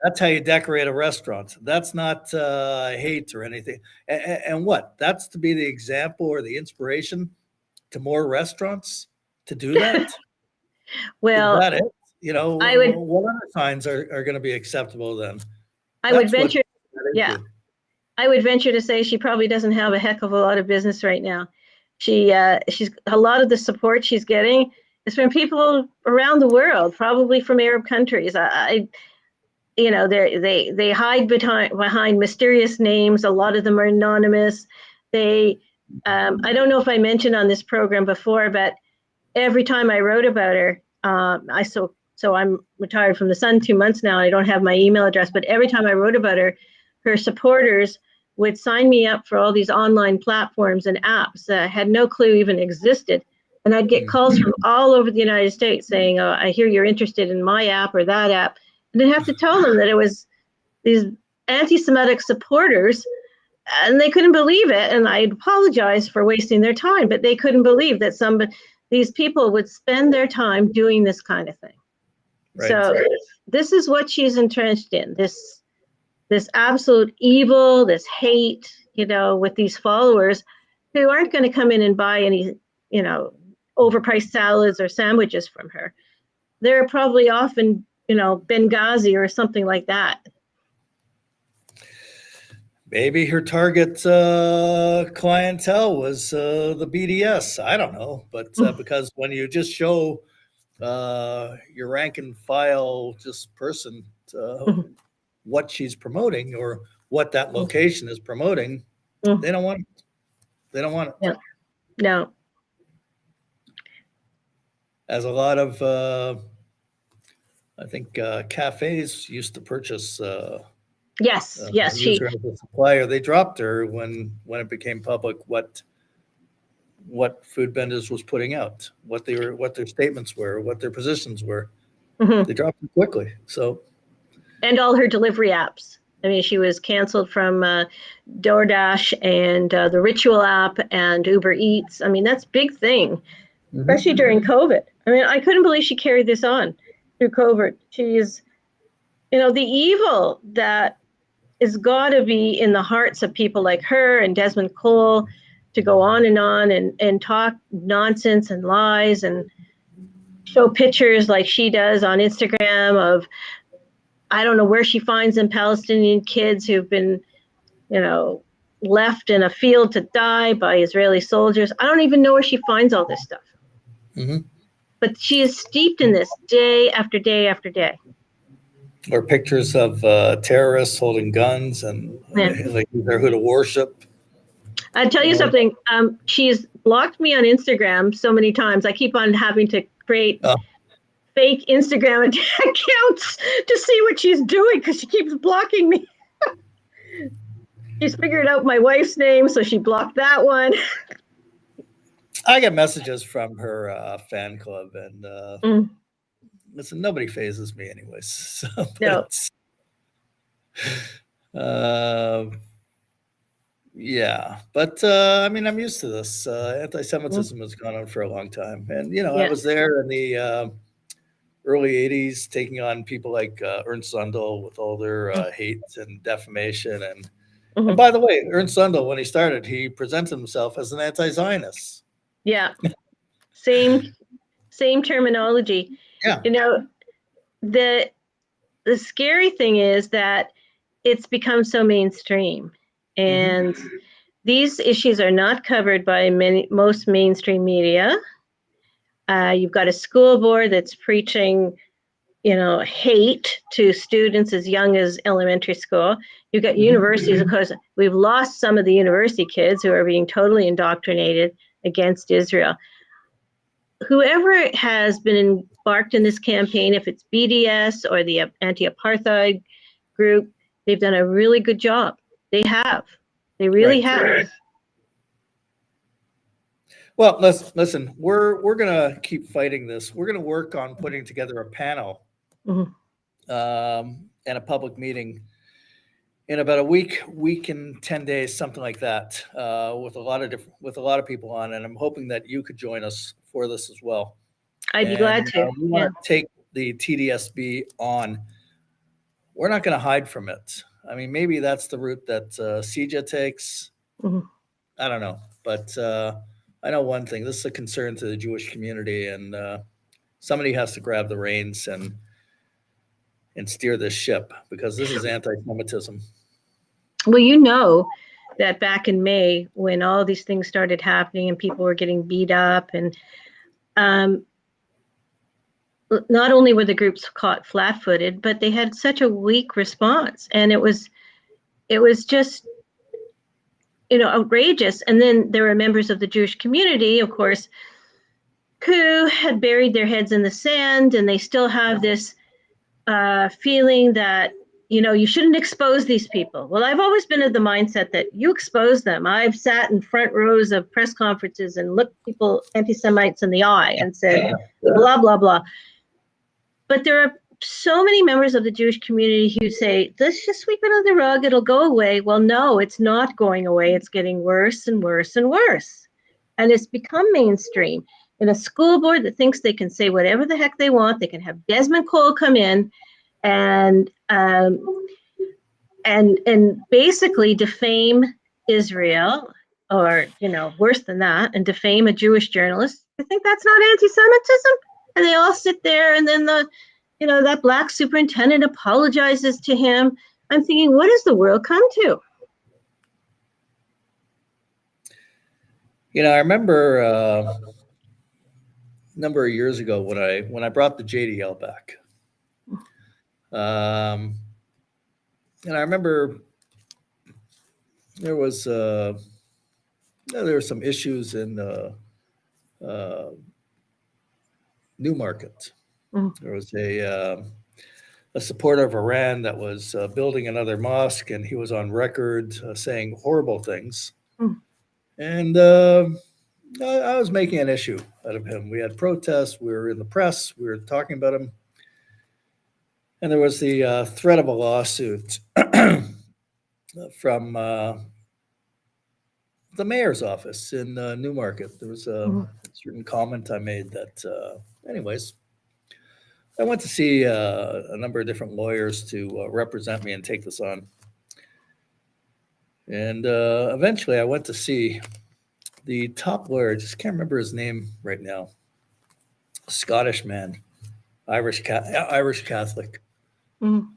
Speaker 2: That's how you decorate a restaurant. That's not hate or anything. And what? That's to be the example or the inspiration to more restaurants to do that?
Speaker 6: Well,
Speaker 2: is that it? What other signs are going to be acceptable then?
Speaker 6: I would venture to say she probably doesn't have a heck of a lot of business right now. She's a lot of the support she's getting is from people around the world, probably from Arab countries. They hide behind mysterious names. A lot of them are anonymous. I don't know if I mentioned on this program before, but every time I wrote about her, so I'm retired from the Sun 2 months now. I don't have my email address, but every time I wrote about her, her supporters would sign me up for all these online platforms and apps that I had no clue even existed. And I'd get calls from all over the United States saying, I hear you're interested in my app or that app. And I'd have to tell them that it was these anti-Semitic supporters, and they couldn't believe it. And I apologized for wasting their time, but they couldn't believe that these people would spend their time doing this kind of thing. Right. So this is what she's entrenched in, this absolute evil, this hate, with these followers who aren't going to come in and buy any, overpriced salads or sandwiches from her. They're probably off in, Benghazi or something like that.
Speaker 2: Maybe her target clientele was the BDS. I don't know, but because when you just show your rank and file just person what she's promoting or what that location is promoting, they don't want it. They don't want it.
Speaker 6: Yeah. No.
Speaker 2: As a lot of, I think cafes used to purchase
Speaker 6: Yes. Yes.
Speaker 2: use her as a supplier. They dropped her when it became public what food vendors was putting out, what their statements were, what their positions were. They dropped her quickly. So,
Speaker 6: and all her delivery apps. I mean, she was canceled from DoorDash and the Ritual app and Uber Eats. I mean, that's a big thing, especially during COVID. I mean, I couldn't believe she carried this on through COVID. She's, the evil that is got to be in the hearts of people like her and Desmond Cole to go on and talk nonsense and lies and show pictures like she does on Instagram of, I don't know where she finds them Palestinian kids who've been, left in a field to die by Israeli soldiers. I don't even know where she finds all this stuff. But she is steeped in this day after day after day.
Speaker 2: Or pictures of terrorists holding guns and like they're who to worship.
Speaker 6: I'll tell you something. She's blocked me on Instagram so many times. I keep on having to create fake Instagram accounts to see what she's doing because she keeps blocking me. She's figured out my wife's name, so she blocked that one.
Speaker 2: I get messages from her fan club, and listen, nobody phases me anyways. So,
Speaker 6: No.
Speaker 2: Yeah, but I mean, I'm used to this. Anti-Semitism has gone on for a long time, and I was there in the early '80s, taking on people like Ernst Zundel with all their hate and defamation. And by the way, Ernst Zundel, when he started, he presented himself as an anti-Zionist.
Speaker 6: Yeah, same terminology.
Speaker 2: Yeah,
Speaker 6: the scary thing is that it's become so mainstream. And these issues are not covered by most mainstream media. You've got a school board that's preaching, hate to students as young as elementary school. You've got universities, of course. We've lost some of the university kids who are being totally indoctrinated against Israel. Whoever has been embarked in this campaign, if it's BDS or the anti-apartheid group, they've done a really good job. They have. They really have.
Speaker 2: Well, listen. We're gonna keep fighting this. We're gonna work on putting together a panel and a public meeting in about a week and 10 days, something like that, with a lot of people on. And I'm hoping that you could join us for this as well.
Speaker 6: I'd be glad to.
Speaker 2: We want to take the TDSB on. We're not going to hide from it. I mean, maybe that's the route that CJ takes. I don't know. But I know one thing. This is a concern to the Jewish community, and somebody has to grab the reins and steer this ship, because this is anti-Semitism.
Speaker 6: Well, that back in May, when all these things started happening and people were getting beat up, and not only were the groups caught flat-footed, but they had such a weak response, and it was just outrageous. And then there were members of the Jewish community, of course, who had buried their heads in the sand, and they still have this feeling that you shouldn't expose these people. Well, I've always been of the mindset that you expose them. I've sat in front rows of press conferences and looked people, anti-Semites, in the eye and said, blah, blah, blah. But there are so many members of the Jewish community who say, let's just sweep it under the rug, it'll go away. Well, no, it's not going away. It's getting worse and worse and worse. And it's become mainstream. In a school board that thinks they can say whatever the heck they want, they can have Desmond Cole come in and basically defame Israel, or worse than that, and defame a Jewish journalist. I think that's not anti-Semitism. And they all sit there, and then that black superintendent apologizes to him. I'm thinking, what has the world come to?
Speaker 2: I remember a number of years ago when I brought the JDL back. And I remember there was there were some issues in Newmarket. There was a supporter of Iran that was building another mosque, and he was on record saying horrible things. And I was making an issue out of him. We had protests. We were in the press. We were talking about him. And there was the threat of a lawsuit from the mayor's office in Newmarket. There was a certain comment I made that, anyways, I went to see a number of different lawyers to represent me and take this on. And eventually I went to see the top lawyer, I just can't remember his name right now, Scottish man, Irish Catholic. And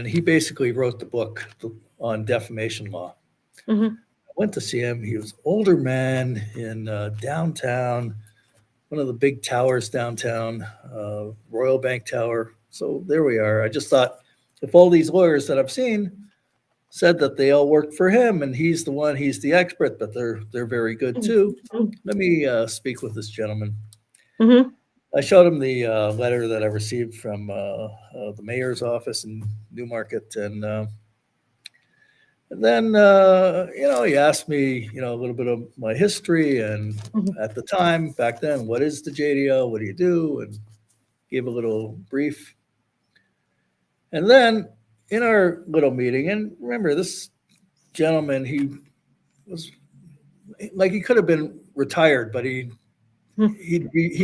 Speaker 2: he basically wrote the book on defamation law. I went to see him. He was an older man in downtown, one of the big towers downtown, Royal Bank Tower. So there we are. I just thought, if all these lawyers that I've seen said that they all work for him and he's the expert, but they're very good too, let me speak with this gentleman. I showed him the letter that I received from the mayor's office in Newmarket, and then he asked me a little bit of my history, and at the time back then, what is the JDO? What do you do? And gave a little brief. And then in our little meeting, and remember, this gentleman, he was like, he could have been retired, but he'd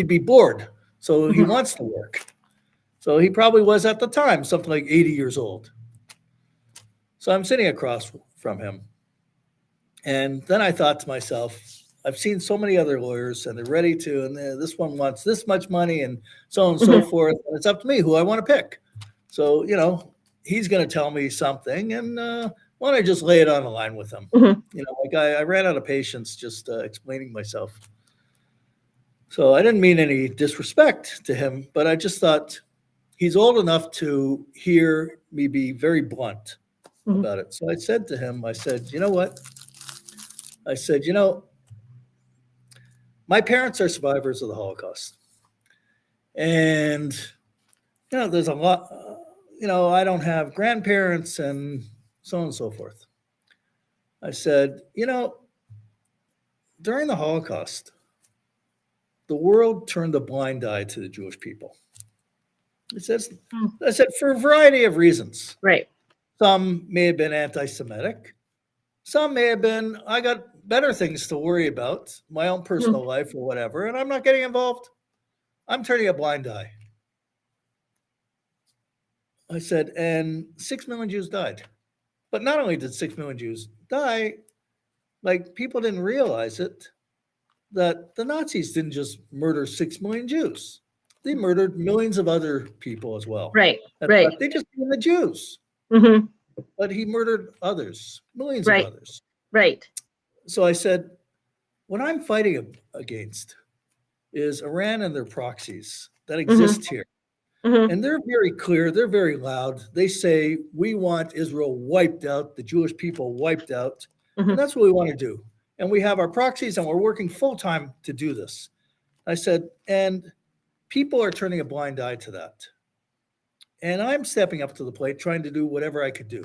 Speaker 2: be bored. So he wants to work. So he probably was at the time something like 80 years old. So I'm sitting across from him. And then I thought to myself, I've seen so many other lawyers and they're ready to, and this one wants this much money and so on and so forth. And it's up to me who I want to pick. So, he's going to tell me something, and why don't I just lay it on the line with him? I ran out of patience just explaining myself. So I didn't mean any disrespect to him, but I just thought he's old enough to hear me be very blunt about it. So I said to him, I said, you know what? I said, my parents are survivors of the Holocaust. And, there's a lot, I don't have grandparents and so on and so forth. I said, during the Holocaust, the world turned a blind eye to the Jewish people. I said, for a variety of reasons.
Speaker 6: Right.
Speaker 2: Some may have been anti-Semitic. Some may have been, I got better things to worry about, my own personal life or whatever, and I'm not getting involved. I'm turning a blind eye. I said, and 6 million Jews died. But not only did 6 million Jews die, like, people didn't realize it, that the Nazis didn't just murder 6 million Jews. They murdered millions of other people as well.
Speaker 6: Right.
Speaker 2: They just mean the Jews. But he murdered others, millions of others.
Speaker 6: Right.
Speaker 2: So I said, what I'm fighting against is Iran and their proxies that exist here. And they're very clear. They're very loud. They say, we want Israel wiped out, the Jewish people wiped out. And that's what we want to do. And we have our proxies and we're working full time to do this. I said, and people are turning a blind eye to that. And I'm stepping up to the plate, trying to do whatever I could do.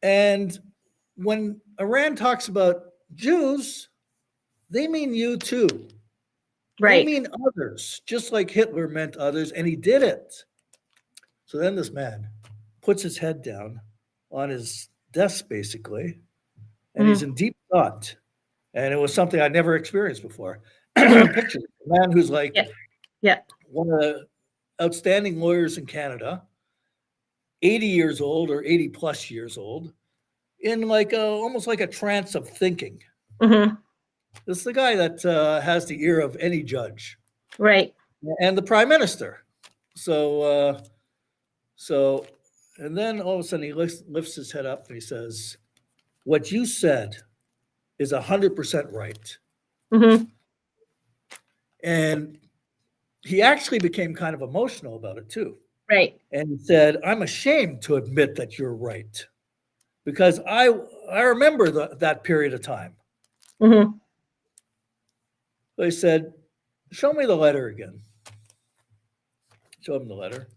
Speaker 2: And when Iran talks about Jews, they mean you too.
Speaker 6: Right.
Speaker 2: They mean others, just like Hitler meant others, and he did it. So then this man puts his head down on his desk, basically, and he's in deep thought. And it was something I'd never experienced before. Picture a man who's like one of the outstanding lawyers in Canada, 80 years old or 80 plus years old, in like almost like a trance of thinking. This is the guy that has the ear of any judge.
Speaker 6: Right.
Speaker 2: And the prime minister. So, and then all of a sudden he lifts his head up and he says, what you said is 100% right. And he actually became kind of emotional about it too.
Speaker 6: Right.
Speaker 2: And he said, I'm ashamed to admit that you're right because I remember that period of time.
Speaker 6: Hmm.
Speaker 2: So he said, show me the letter again. Show him the letter.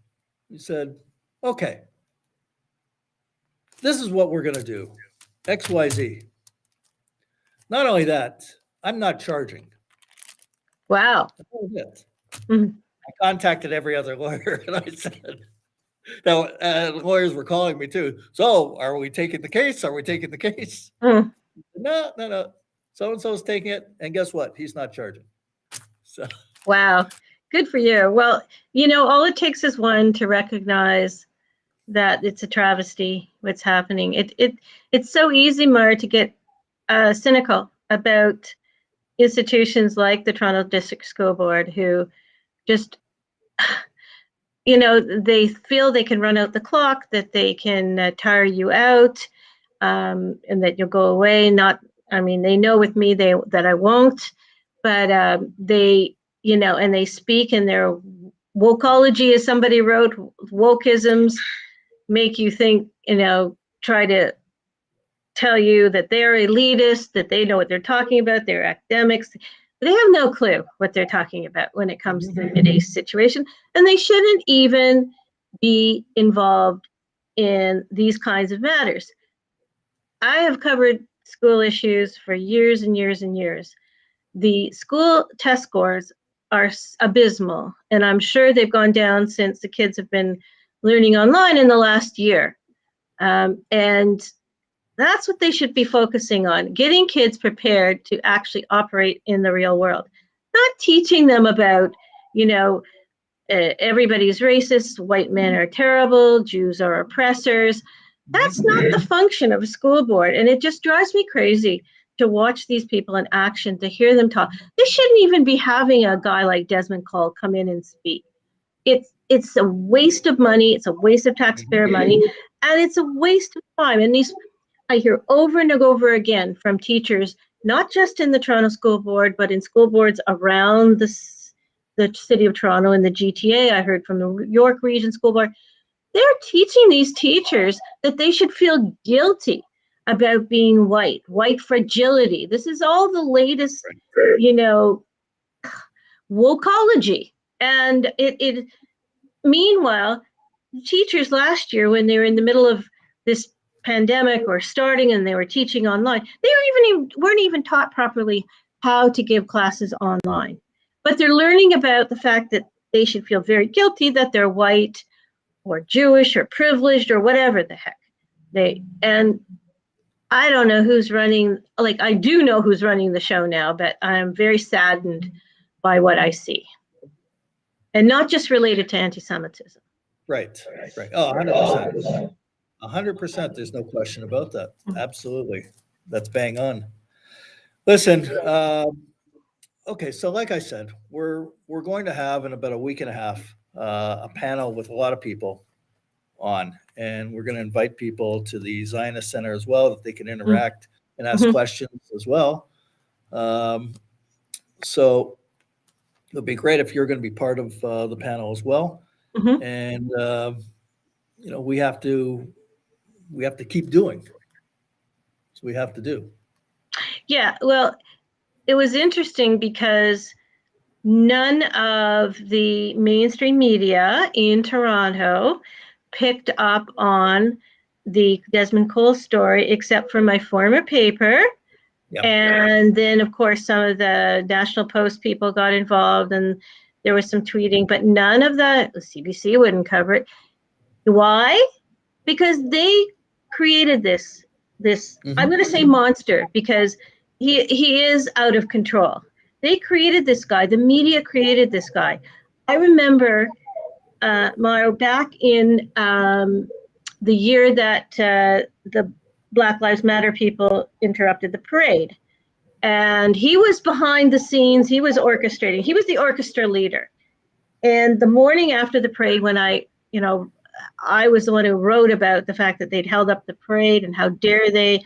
Speaker 2: He said, okay, this is what we're going to do. XYZ. Not only that, I'm not charging.
Speaker 6: Wow.
Speaker 2: That was it.
Speaker 6: Mhm.
Speaker 2: I contacted every other lawyer and I said, now lawyers were calling me too. So are we taking the case? Are we taking the case?
Speaker 6: Mm.
Speaker 2: No. So-and-so's taking it. And guess what? He's not charging. So
Speaker 6: Wow. Good for you. Well, all it takes is one to recognize that it's a travesty what's happening. It's so easy, Meir, to get cynical about institutions like the Toronto District School Board, who just, they feel they can run out the clock, that they can tire you out, and that you'll go away. They know with me that I won't, but they, and they speak in their wokeology, as somebody wrote, wokeisms make you think, try to tell you that they're elitist, that they know what they're talking about, they're academics. They have no clue what they're talking about when it comes to the Mideast situation. And they shouldn't even be involved in these kinds of matters. I have covered school issues for years and years and years. The school test scores are abysmal, and I'm sure they've gone down since the kids have been learning online in the last year. And that's what they should be focusing on, getting kids prepared to actually operate in the real world, not teaching them about, everybody's racist, white men are terrible, Jews are oppressors. That's not the function of a school board. And it just drives me crazy to watch these people in action, to hear them talk. They shouldn't even be having a guy like Desmond Cole come in and speak. It's a waste of money. It's a waste of taxpayer money. And it's a waste of time. And I hear over and over again from teachers, not just in the Toronto School Board, but in school boards around the City of Toronto and the GTA. I heard from the York Region School Board. They're teaching these teachers that they should feel guilty about being white fragility. This is all the latest, wokeology. And it meanwhile, teachers last year, when they were in the middle of this pandemic or starting and they were teaching online, they weren't even taught properly how to give classes online. But they're learning about the fact that they should feel very guilty that they're white or Jewish or privileged or whatever the heck. And I don't know who's running, I do know who's running the show now, but I'm very saddened by what I see. And not just related to anti-Semitism.
Speaker 2: Right. Oh, 100%. 100%. There's no question about that. Absolutely. That's bang on. Listen, okay, so like I said, we're going to have in about a week and a half a panel with a lot of people on, and we're going to invite people to the Zionist Center as well, that they can interact and ask questions as well. So it'll be great if you're going to be part of the panel as well. And we have to keep doing. So we have to do.
Speaker 6: Yeah, well, it was interesting because none of the mainstream media in Toronto picked up on the Desmond Cole story, except for my former paper. Yep. And then, of course, some of the National Post people got involved and there was some tweeting, but none of the CBC wouldn't cover it. Why? Because they created this I'm going to say monster, because he is out of control. They created this guy. The media created this guy. I remember, Mario, back in the year that the Black Lives Matter people interrupted the parade. And he was behind the scenes. He was orchestrating. He was the orchestra leader. And the morning after the parade, when I was the one who wrote about the fact that they'd held up the parade and how dare they,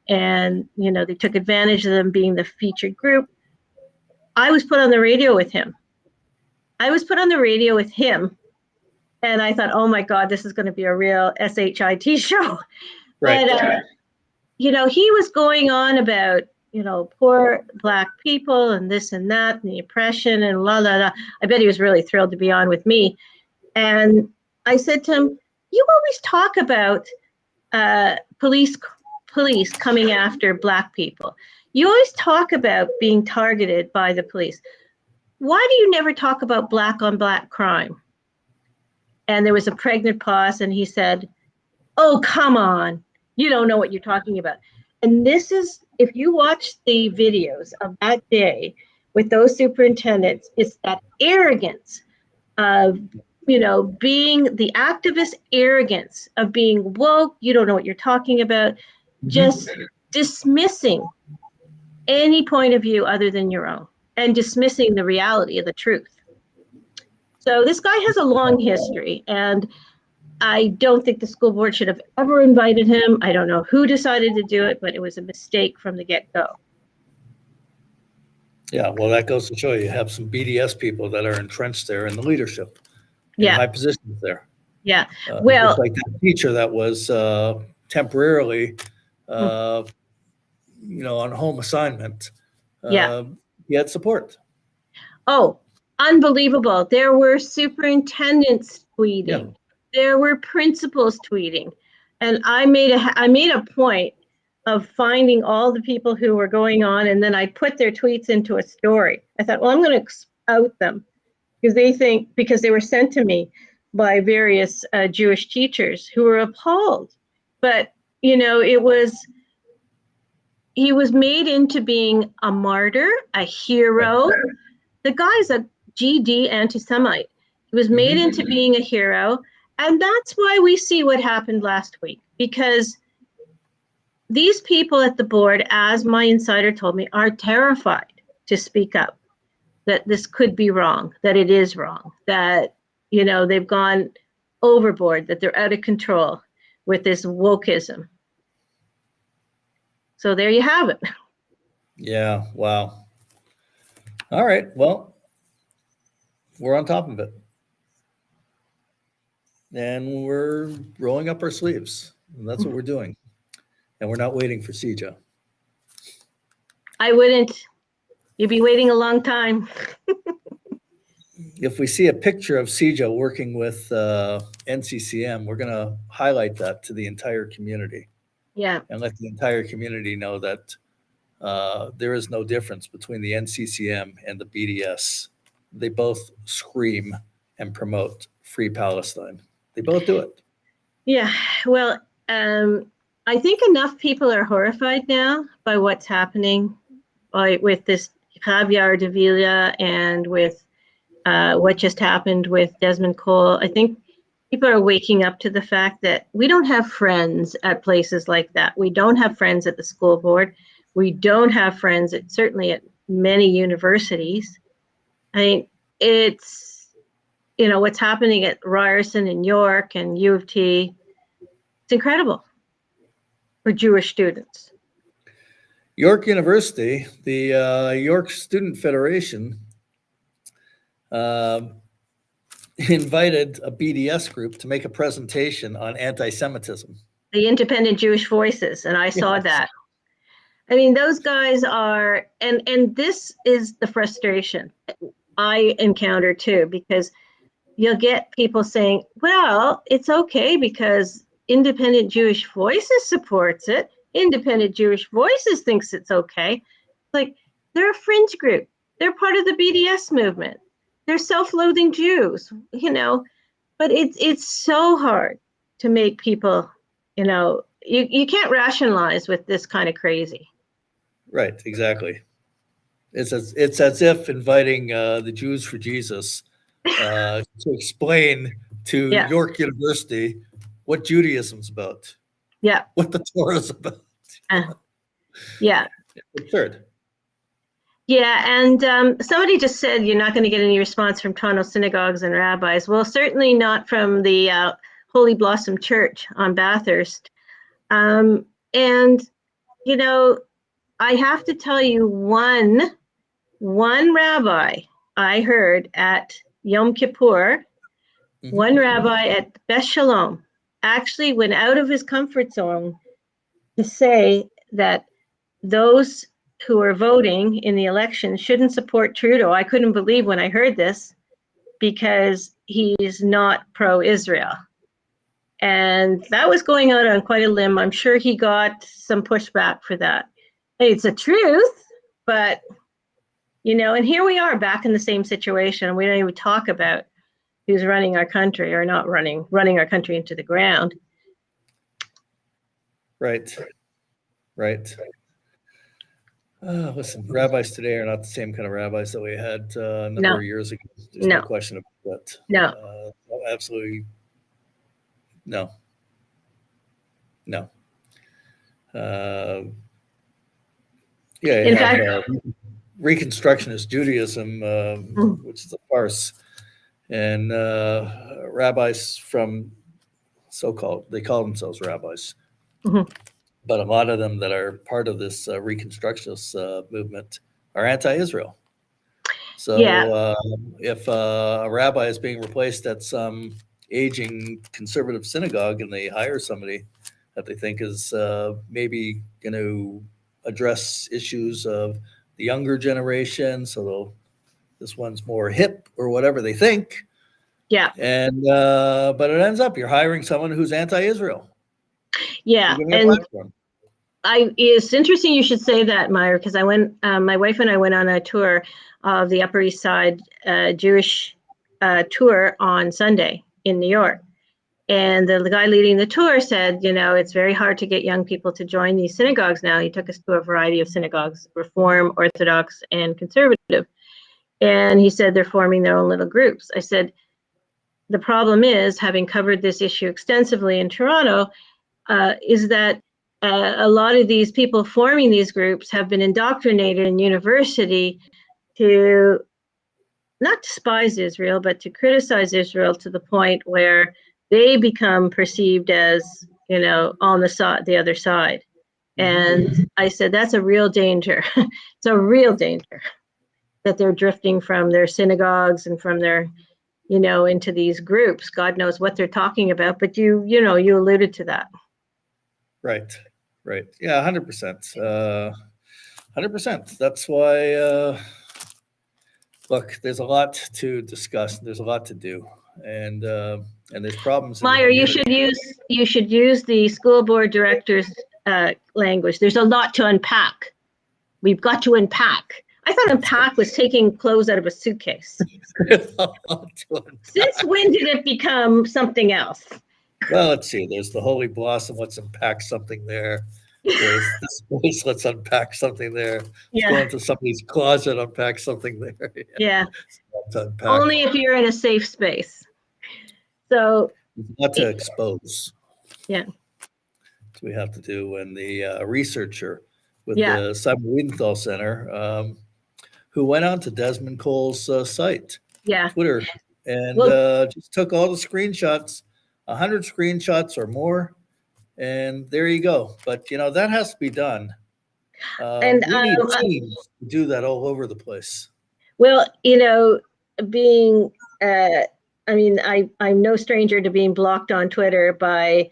Speaker 6: and they took advantage of them being the featured group. I was put on the radio with him. And I thought, oh my God, this is going to be a real SHIT show.
Speaker 2: Right.
Speaker 6: But, he was going on about, poor Black people and this and that and the oppression and la, la, la. I bet he was really thrilled to be on with me. And I said to him, you always talk about police coming after Black people. You always talk about being targeted by the police. Why do you never talk about Black on Black crime? And there was a pregnant pause, and he said, oh, come on. You don't know what you're talking about. And this is, if you watch the videos of that day with those superintendents, it's that arrogance of, being the activist arrogance of being woke. You don't know what you're talking about. Just dismissing any point of view other than your own and dismissing the reality of the truth. So this guy has a long history, and I don't think the school board should have ever invited him. I don't know who decided to do it, but it was a mistake from the get-go.
Speaker 2: Yeah, well, that goes to show you have some BDS people that are entrenched there in the leadership, in
Speaker 6: Yeah.
Speaker 2: high positions there.
Speaker 6: Yeah.
Speaker 2: Just like that teacher that was temporarily, on home assignment. He had support.
Speaker 6: Oh, unbelievable. There were superintendents tweeting. Yeah. There were principals tweeting. And I made a point of finding all the people who were going on, and then I put their tweets into a story. I thought, well, I'm going to out them because they were sent to me by various Jewish teachers who were appalled. But, he was made into being a martyr, a hero. The guy's a GD anti-Semite. He was made into being a hero. And that's why we see what happened last week, because these people at the board, as my insider told me, are terrified to speak up that this could be wrong, that it is wrong, that, they've gone overboard, that they're out of control with this wokeism. So there you have it.
Speaker 2: Yeah, wow. All right, well, we're on top of it. And we're rolling up our sleeves. And that's what we're doing. And we're not waiting for CJA.
Speaker 6: I wouldn't. You'd be waiting a long time.
Speaker 2: If we see a picture of CJA working with NCCM, we're going to highlight that to the entire community.
Speaker 6: Yeah.
Speaker 2: And let the entire community know that there is no difference between the NCCM and the BDS. They both scream and promote free Palestine. They both do it.
Speaker 6: Yeah. Well, I think enough people are horrified now by what's happening with this Javier Davila and with what just happened with Desmond Cole. I think people are waking up to the fact that we don't have friends at places like that. We don't have friends at the school board. We don't have friends certainly at many universities. I mean, it's, what's happening at Ryerson and York and U of T. It's incredible for Jewish students.
Speaker 2: York University, the York Student Federation, invited a BDS group to make a presentation on anti-Semitism.
Speaker 6: The Independent Jewish Voices, and I saw that. I mean, those guys are, and this is the frustration I encounter too, because you'll get people saying, well, it's okay because Independent Jewish Voices supports it. Independent Jewish Voices thinks it's okay. Like, they're a fringe group. They're part of the BDS movement. They're self-loathing Jews, but it's so hard to make people, you can't rationalize with this kind of crazy.
Speaker 2: Right, exactly. It's as if inviting the Jews for Jesus to explain to York University what Judaism's about.
Speaker 6: Yeah.
Speaker 2: What the Torah is about.
Speaker 6: Yeah.
Speaker 2: It's absurd.
Speaker 6: Yeah, and somebody just said you're not going to get any response from Toronto synagogues and rabbis. Well, certainly not from the Holy Blossom Church on Bathurst. And, I have to tell you, one rabbi I heard at Yom Kippur One rabbi at Beth Shalom actually went out of his comfort zone to say that those who are voting in the election shouldn't support Trudeau. I couldn't believe when I heard this because he's not pro-Israel. And that was going out on quite a limb. I'm sure he got some pushback for that. It's the truth, but, and here we are back in the same situation. We don't even talk about who's running our country or not running our country into the ground.
Speaker 2: Right. Listen, rabbis today are not the same kind of rabbis that we had a number of years ago. There's no question about that.
Speaker 6: No.
Speaker 2: Absolutely. No. In fact, Reconstructionist Judaism, which is a farce, and rabbis from they call themselves rabbis, but a lot of them that are part of this Reconstructionist movement are anti-Israel. So if a rabbi is being replaced at some aging conservative synagogue and they hire somebody that they think is maybe going to address issues of the younger generation, so this one's more hip or whatever they think.
Speaker 6: Yeah.
Speaker 2: And but it ends up you're hiring someone who's anti-Israel.
Speaker 6: Yeah. And it's interesting you should say that, Meir, because I went, my wife and I went on a tour of the Upper East Side Jewish tour on Sunday in New York. And the guy leading the tour said, it's very hard to get young people to join these synagogues now. He took us to a variety of synagogues, Reform, Orthodox, and Conservative. And he said they're forming their own little groups. I said, the problem is, having covered this issue extensively in Toronto, is that a lot of these people forming these groups have been indoctrinated in university to not despise Israel, but to criticize Israel to the point where they become perceived as, on the other side. And I said, that's a real danger. It's a real danger that they're drifting from their synagogues and from their, into these groups. God knows what they're talking about, but you alluded to that.
Speaker 2: Right. Yeah, 100%. 100%. That's why, look, there's a lot to discuss. There's a lot to do. And there's problems.
Speaker 6: Meir, you should use the school board director's language. There's a lot to unpack. We've got to unpack. I thought unpack was taking clothes out of a suitcase. Since when did it become something else?
Speaker 2: Well, let's see. There's the Holy Blossom. Let's unpack something there. There's this place. Let's unpack something there. Let's go into somebody's closet. Unpack something there.
Speaker 6: Yeah. Only if you're in a safe space. So.
Speaker 2: Not to expose.
Speaker 6: Yeah.
Speaker 2: That's what we have to do. And the researcher with the Simon Wiedenthal Center, who went on to Desmond Cole's site, Twitter, and just took all the screenshots, 100 screenshots or more, and there you go. But that has to be done. And we need teams to do that all over the place.
Speaker 6: Well, being, I'm no stranger to being blocked on Twitter by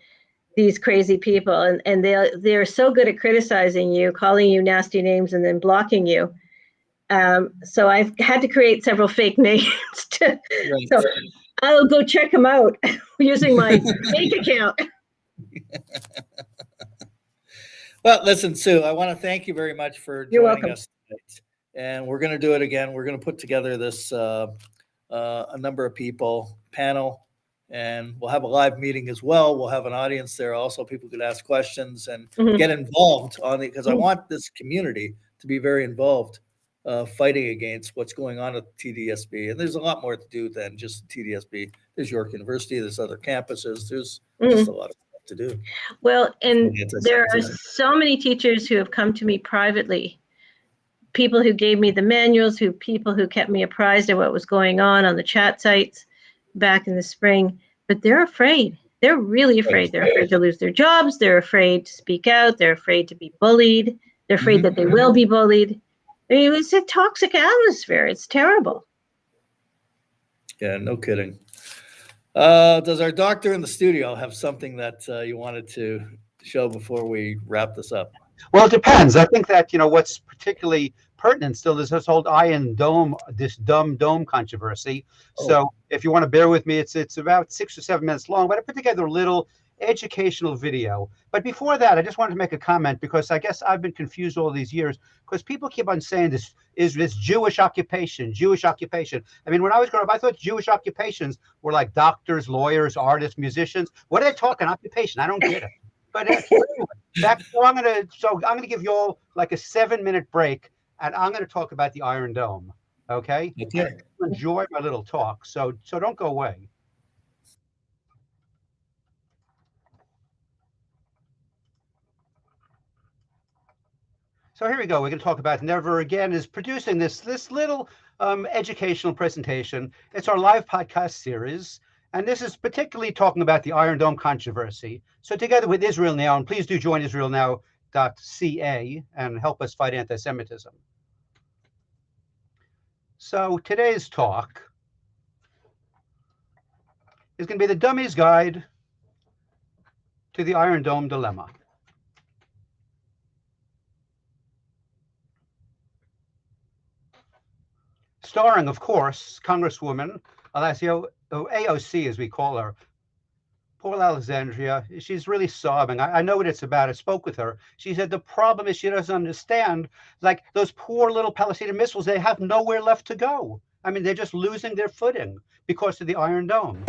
Speaker 6: these crazy people, and they're so good at criticizing you, calling you nasty names, and then blocking you. So I've had to create several fake names. So I'll go check them out using my fake account.
Speaker 2: Well, listen, Sue, I want to thank you very much for joining us tonight. And we're going to do it again. We're going to put together this a number of people panel, and we'll have a live meeting as well. We'll have an audience there also. People could ask questions and get involved on it, because I want this community to be very involved, fighting against what's going on at the TDSB. And there's a lot more to do than just TDSB. There's York University, there's other campuses, there's just a lot of stuff to do.
Speaker 6: Well, and there are so many teachers who have come to me privately, people who gave me the manuals, people who kept me apprised of what was going on the chat sites back in the spring, but they're afraid. They're really afraid. They're afraid to lose their jobs. They're afraid to speak out. They're afraid to be bullied. They're afraid that they will be bullied. I mean, it's a toxic atmosphere. It's terrible.
Speaker 2: Yeah, no kidding. Does our doctor in the studio have something that you wanted to show before we wrap this up?
Speaker 7: Well, it depends. I think that, what's particularly pertinent still is this whole iron dome, this dumb dome controversy.
Speaker 2: Oh.
Speaker 7: So if you want to bear with me, it's about 6 or 7 minutes long, but I put together a little educational video. But before that, I just wanted to make a comment because I guess I've been confused all these years because people keep on saying this is this Jewish occupation, Jewish occupation. I mean, when I was growing up, I thought Jewish occupations were like doctors, lawyers, artists, musicians. What are they talking occupation? I don't get it. But anyway, I'm gonna give you all like a 7-minute break, and I'm gonna talk about the Iron Dome. Okay?
Speaker 2: Okay.
Speaker 7: Enjoy my little talk. So don't go away. So here we go. We're going to talk about Never Again is producing this little educational presentation. It's our live podcast series. And this is particularly talking about the Iron Dome controversy. So together with Israel Now, and please do join israelnow.ca and help us fight anti-Semitism. So today's talk is going to be the Dummy's Guide to the Iron Dome Dilemma. Starring, of course, Congresswoman AOC, as we call her, poor Alexandria. She's really sobbing. I know what it's about. I spoke with her. She said the problem is she doesn't understand, like those poor little Palestinian missiles, they have nowhere left to go. I mean, they're just losing their footing because of the Iron Dome.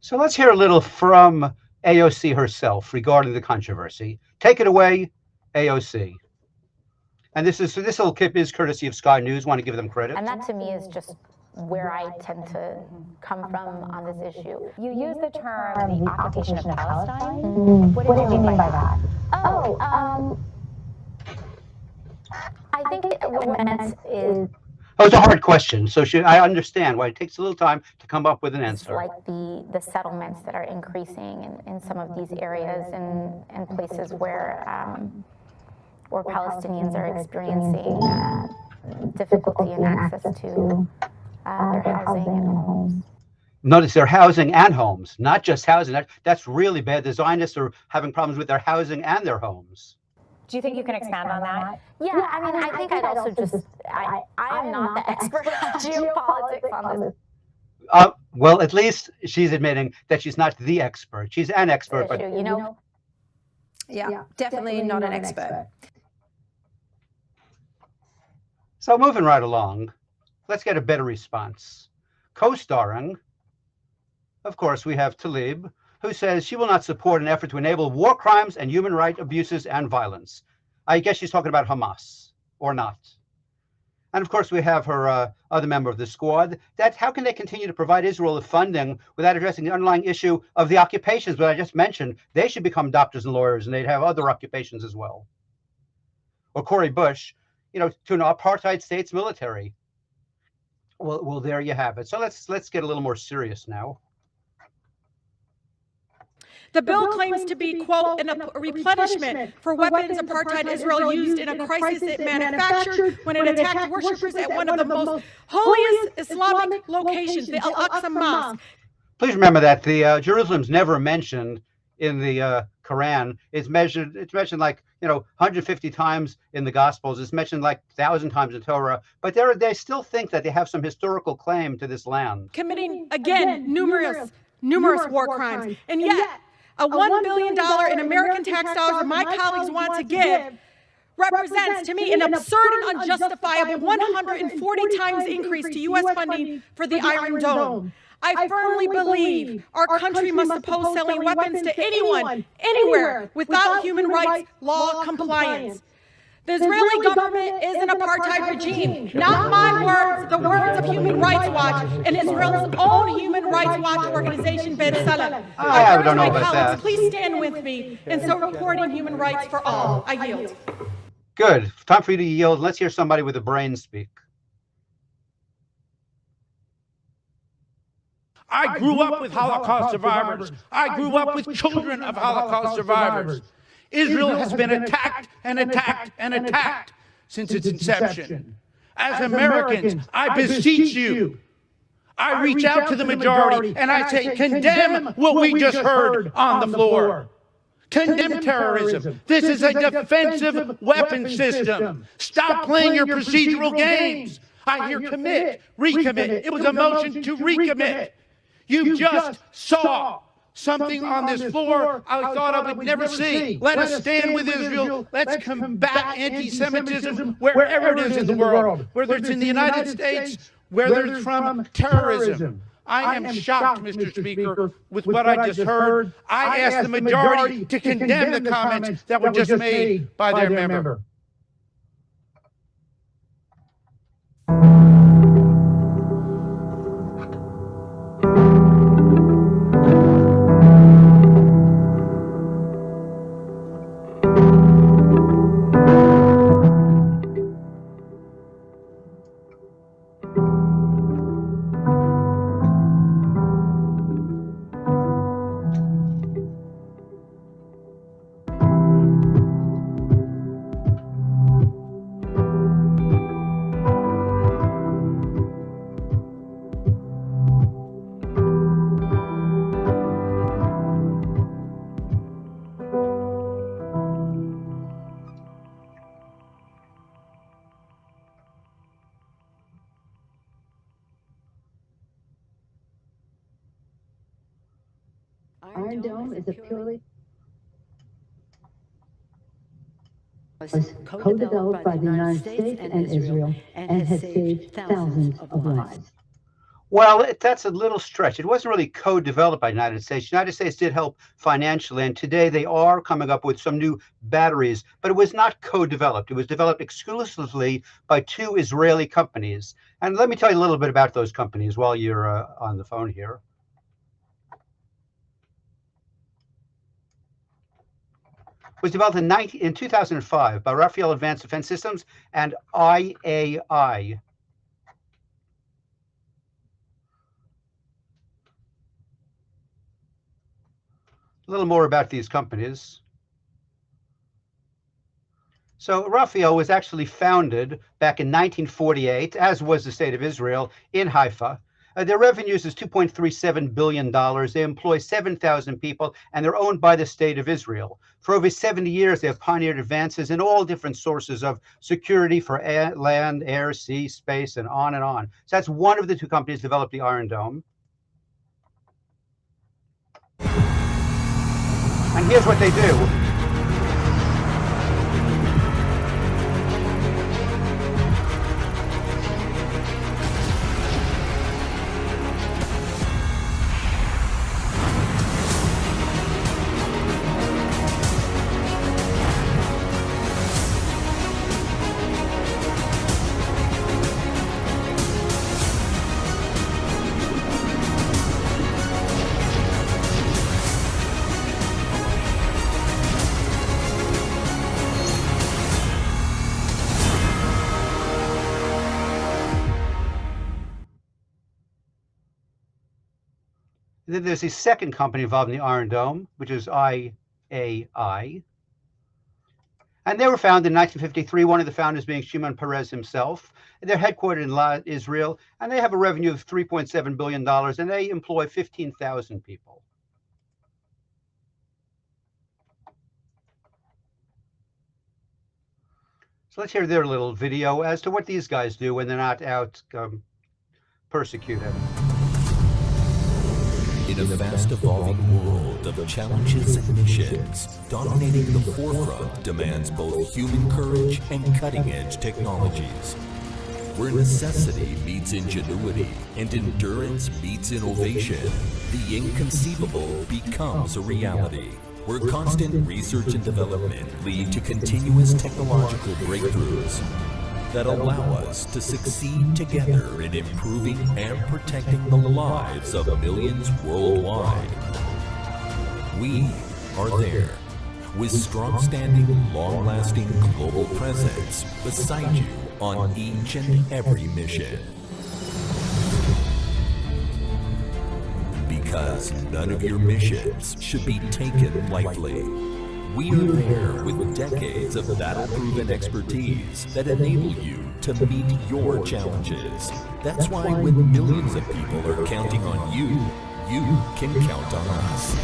Speaker 7: So let's hear a little from AOC herself regarding the controversy. Take it away, AOC. And this little clip is courtesy of Sky News. Want to give them credit.
Speaker 8: And that to me is just where I tend to come from on this issue. You use the term the occupation of Palestine. What do you mean by that? I think what meant is.
Speaker 7: Oh, it's a hard question. So I understand why it takes a little time to come up with an answer.
Speaker 8: Like the settlements that are increasing in some of these areas and places where Palestinians are experiencing difficulty in access to their housing and homes.
Speaker 7: Notice their housing and homes, not just housing. That's really bad. The Zionists are having problems with their housing and their homes.
Speaker 8: Do you think you can expand on that? Yeah, I mean, I think I'd also just, I am not the expert on geopolitics on this.
Speaker 7: Well, at least she's admitting that she's not the expert. She's an expert, but
Speaker 8: you know.
Speaker 9: Yeah, definitely not an expert.
Speaker 7: So moving right along, let's get a better response. Co-starring, of course, we have Tlaib, who says she will not support an effort to enable war crimes and human rights abuses and violence. I guess she's talking about Hamas, or not. And of course, we have her other member of the squad. That how can they continue to provide Israel with funding without addressing the underlying issue of the occupations that I just mentioned? They should become doctors and lawyers, and they'd have other occupations as well. Or Cori Bush, to an apartheid state's military. Well, there you have it. So let's get a little more serious now.
Speaker 10: The bill claims to be, quote, a replenishment for weapons apartheid Israel used in a crisis it manufactured when it attacked worshippers at one of the most holiest Islamic locations, the Al-Aqsa Mosque.
Speaker 7: Please remember that the Jerusalem's never mentioned in the Quran. It's mentioned like 150 times in the Gospels. It's mentioned like 1,000 times in Torah. But they still think that they have some historical claim to this land.
Speaker 10: Committing again numerous war crimes, and yet. A $1 billion in American tax dollars that my colleagues want to give represents to me an absurd and unjustifiable 140 times increase to U.S. funding for the Iron Dome. I firmly believe our country must oppose selling weapons to anyone, anywhere, without human rights law compliance. The Israeli government is an apartheid regime. Not my words, the words of Human Rights Watch and Israel's own Human Rights Watch organization, B'Tselem. I urge my colleagues, please stand with me in supporting human rights for all. I yield.
Speaker 7: Good. Time for you to yield. Let's hear somebody with a brain speak.
Speaker 11: I grew up with Holocaust survivors. I grew up with children of Holocaust survivors. Israel has been attacked and attacked and attacked since its inception. As Americans, I beseech you, I reach out to the majority and I say, condemn what we just heard on the floor. Condemn terrorism. This is a defensive weapon system. Stop playing your procedural games. I hear commit, recommit. It was a motion to recommit. You just saw something on this floor I thought I would never see. Let us stand with Israel. Let's combat anti-Semitism wherever it is in the world, whether it's in the United States, whether it's from terrorism. I am shocked, Mr. Speaker, with what I just heard. I ask the majority to condemn the comments that were just made by their member.
Speaker 12: Iron Dome is a purely co-developed by the United States and Israel and has saved thousands of lives.
Speaker 7: Well, that's a little stretch. It wasn't really co-developed by the United States. The United States did help financially, and today they are coming up with some new batteries, but it was not co-developed. It was developed exclusively by two Israeli companies. And let me tell you a little bit about those companies while you're on the phone here. It was developed in 2005 by Rafael Advanced Defense Systems and IAI. A little more about these companies. So Rafael was actually founded back in 1948, as was the state of Israel, in Haifa. Their revenues is $2.37 billion. They employ 7,000 people, and they're owned by the state of Israel. For over 70 years, they have pioneered advances in all different sources of security for land, air, sea, space, and on and on. So that's one of the two companies that developed the Iron Dome. And here's what they do. Then there's a second company involved in the Iron Dome, which is IAI. And they were founded in 1953, one of the founders being Shimon Peres himself. They're headquartered in Israel, and they have a revenue of $3.7 billion, and they employ 15,000 people. So let's hear their little video as to what these guys do when they're not out persecuted.
Speaker 13: In a fast evolving world of challenges and missions, dominating the forefront demands both human courage and cutting-edge technologies. Where necessity meets ingenuity and endurance meets innovation, the inconceivable becomes a reality. Where constant research and development lead to continuous technological breakthroughs that allow us to succeed together in improving and protecting the lives of millions worldwide. We are there, with strong-standing, long-lasting global presence beside you on each and every mission. Because none of your missions should be taken lightly. We are there with decades of battle-proven expertise that enable you to meet your challenges. That's why when millions of people are counting on you, you can count on us.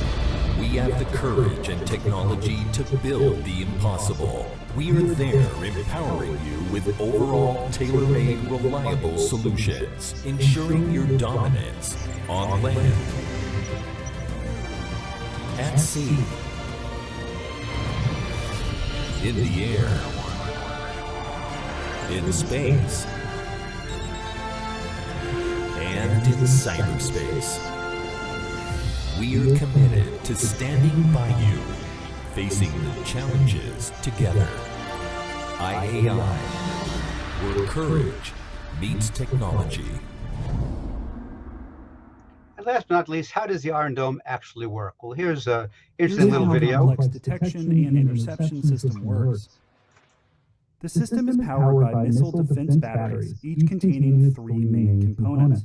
Speaker 13: We have the courage and technology to build the impossible. We are there empowering you with overall tailor-made, reliable solutions, ensuring your dominance on land, at sea, in the air, in space, and in cyberspace. We are committed to standing by you, facing the challenges together. IAI, where courage meets technology.
Speaker 7: And last but not least, how does the Iron Dome actually work? Well, here's an interesting little video.
Speaker 14: Complex detection and interception system works. The system is powered by missile defense batteries, each containing 3 main components.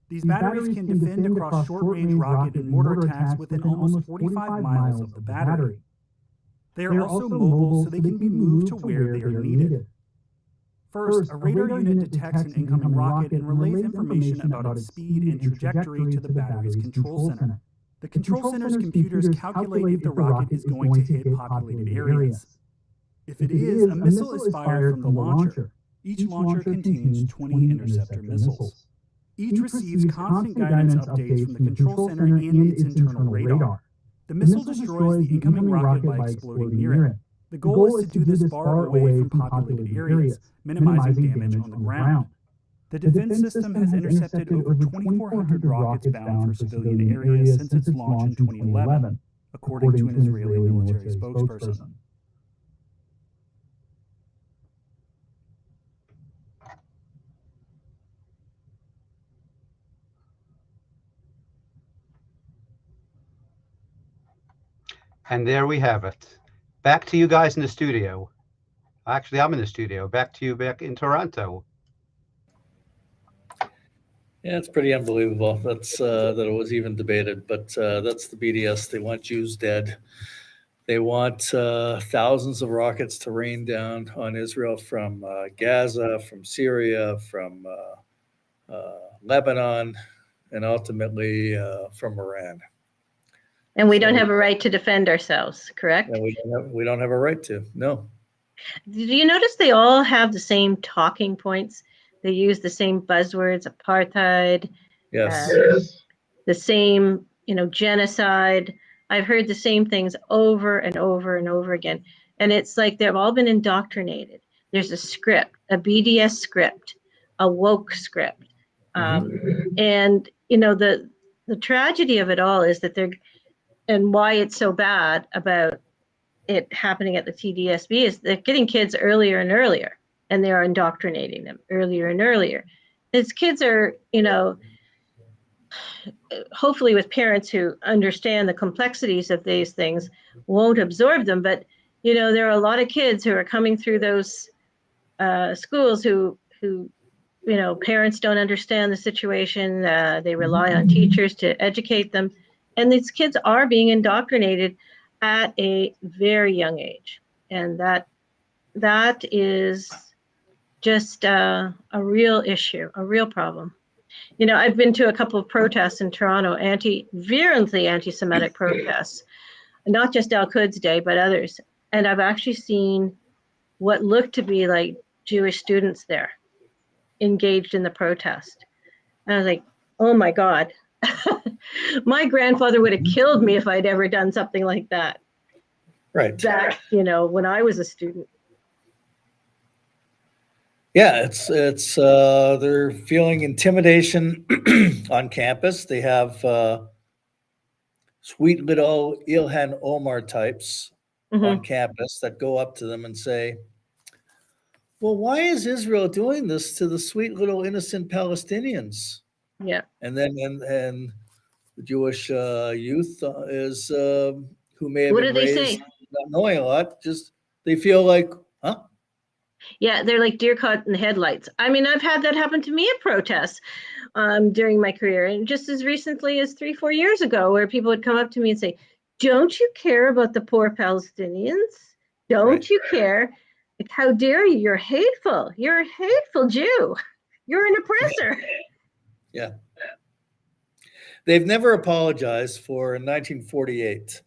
Speaker 14: These batteries can defend across short-range rocket and mortar attacks within almost 45 miles of the battery. They are also mobile, so they can be moved to where they are needed. First, a radar unit detects an incoming rocket and relays information about its speed and trajectory to the battery's control center. The control center's computers calculate if the rocket is going to hit populated areas. If it is, a missile is fired from the launcher. Each launcher contains 20 interceptor missiles. Each receives constant guidance updates from the control center and its internal radar. The missile destroys the incoming rocket by exploding near it. The goal is to do this far away from populated areas, minimizing damage on the ground. The defense system has intercepted over 2,400 rockets bound for civilian areas since its launch in 2011, according to an Israeli military spokesperson.
Speaker 7: And there we have it. Back to you guys in the studio. Actually, I'm in the studio. Back to you back in Toronto.
Speaker 2: Yeah, it's pretty unbelievable. That's that it was even debated, but that's the BDS. They want Jews dead. They want thousands of rockets to rain down on Israel from Gaza, from Syria, from Lebanon, and ultimately from Iran.
Speaker 6: And we don't have a right to defend ourselves, correct?
Speaker 2: And we don't have a right to. No.
Speaker 6: Do you notice they all have the same talking points? They use the same buzzwords: apartheid.
Speaker 2: Yes.
Speaker 6: The same, genocide. I've heard the same things over and over and over again. And it's like they've all been indoctrinated. There's a script, a BDS script, a woke script. And, the tragedy of it all is that and why it's so bad about it happening at the TDSB is they're getting kids earlier and earlier, and they are indoctrinating them earlier and earlier. As kids are, hopefully with parents who understand the complexities of these things, won't absorb them. But, there are a lot of kids who are coming through those schools who parents don't understand the situation. They rely on teachers to educate them. And these kids are being indoctrinated at a very young age. And that is just a real issue, a real problem. I've been to a couple of protests in Toronto, virulently anti-Semitic protests, not just Al-Quds Day, but others. And I've actually seen what looked to be like Jewish students there engaged in the protest. And I was like, oh my God, My grandfather would have killed me if I'd ever done something like that.
Speaker 2: Right.
Speaker 6: Back, when I was a student.
Speaker 2: Yeah, it's they're feeling intimidation on campus. They have sweet little Ilhan Omar types on campus that go up to them and say, well, why is Israel doing this to the sweet little innocent Palestinians?
Speaker 6: Yeah.
Speaker 2: And then and the Jewish youth is who may have
Speaker 6: What
Speaker 2: been
Speaker 6: do they
Speaker 2: raised
Speaker 6: say?
Speaker 2: not knowing a lot, just they feel like, huh?
Speaker 6: Yeah, they're like deer caught in the headlights. I mean, I've had that happen to me at protests during my career, and just as recently as 3-4 years ago, where people would come up to me and say, "Don't you care about the poor Palestinians? Don't you care? Like, how dare you? You're hateful. You're a hateful Jew. You're an oppressor."
Speaker 2: Yeah. They've never apologized for in 1948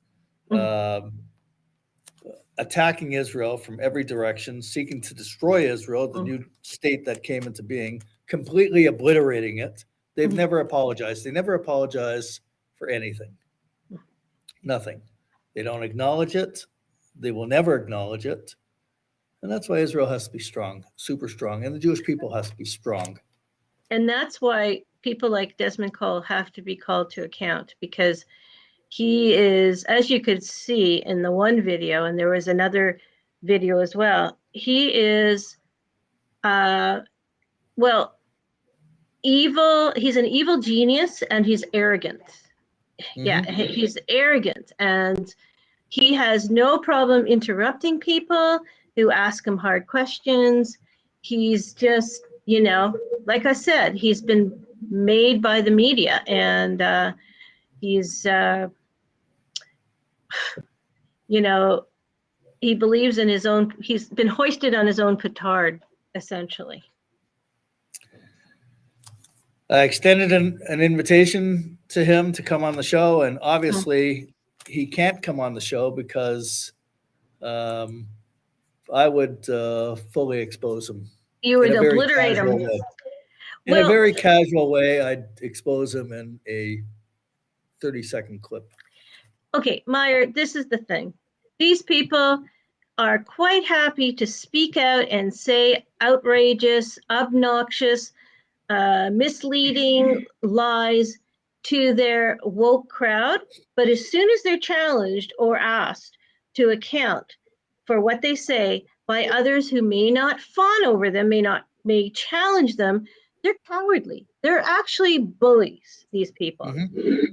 Speaker 2: attacking Israel from every direction, seeking to destroy Israel, the new state that came into being, completely obliterating it. They've never apologized. They never apologize for anything. Nothing. They don't acknowledge it. They will never acknowledge it. And that's why Israel has to be strong, super strong. And the Jewish people has to be strong.
Speaker 6: And that's why people like Desmond Cole have to be called to account, because he is, as you could see in the one video, and there was another video as well, he is, evil. He's an evil genius, and he's arrogant. Yeah, he's arrogant, and he has no problem interrupting people who ask him hard questions. He's just, like I said, he's been made by the media, and he's, he believes in his own, he's been hoisted on his own petard, essentially.
Speaker 2: I extended an invitation to him to come on the show, and obviously he can't come on the show because I would fully expose him.
Speaker 6: You would obliterate him.
Speaker 2: In a very casual way, I'd expose him in a 30-second clip.
Speaker 6: Okay, Meir, this is the thing. These people are quite happy to speak out and say outrageous, obnoxious, misleading lies to their woke crowd. But as soon as they're challenged or asked to account for what they say by others who may not fawn over them, may challenge them, they're cowardly. They're actually bullies, these people.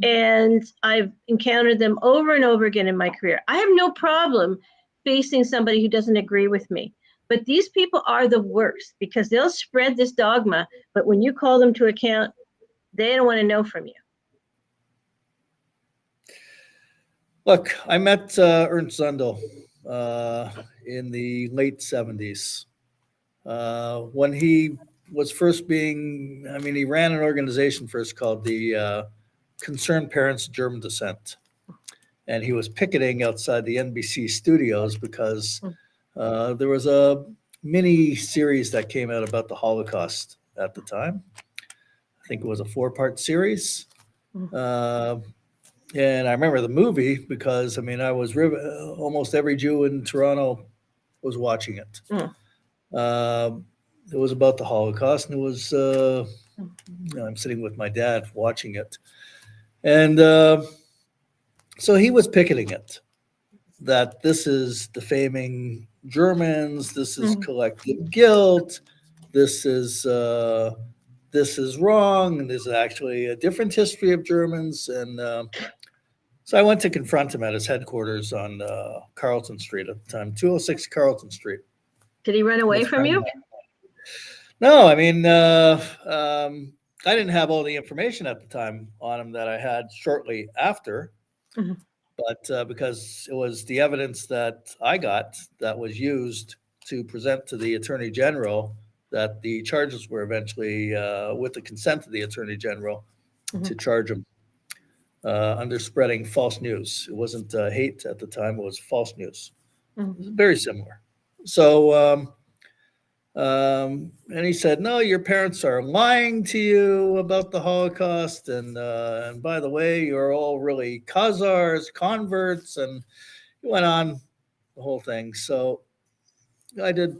Speaker 6: And I've encountered them over and over again in my career. I have no problem facing somebody who doesn't agree with me. But these people are the worst, because they'll spread this dogma, but when you call them to account, they don't want to know from you.
Speaker 2: Look, I met Ernst Zundel in the late 70s. When he was first he ran an organization first called the Concerned Parents of German Descent. And he was picketing outside the NBC studios because there was a mini series that came out about the Holocaust at the time. I think it was a 4-part series. And I remember the movie because, I was almost every Jew in Toronto was watching it. It was about the Holocaust, and it was, I'm sitting with my dad watching it. And so he was picketing it, that this is defaming Germans, this is collective guilt, this is wrong, and there's actually a different history of Germans. And so I went to confront him at his headquarters on Carlton Street at the time, 206 Carlton Street.
Speaker 6: Did he run away from you?
Speaker 2: No, I didn't have all the information at the time on him that I had shortly after, but because it was the evidence that I got that was used to present to the Attorney General, that the charges were eventually, with the consent of the Attorney General, to charge him under spreading false news. It wasn't hate at the time, it was false news. It was very similar. So And he said, no, your parents are lying to you about the Holocaust. And by the way, you're all really Khazars, converts. And he went on the whole thing. So I did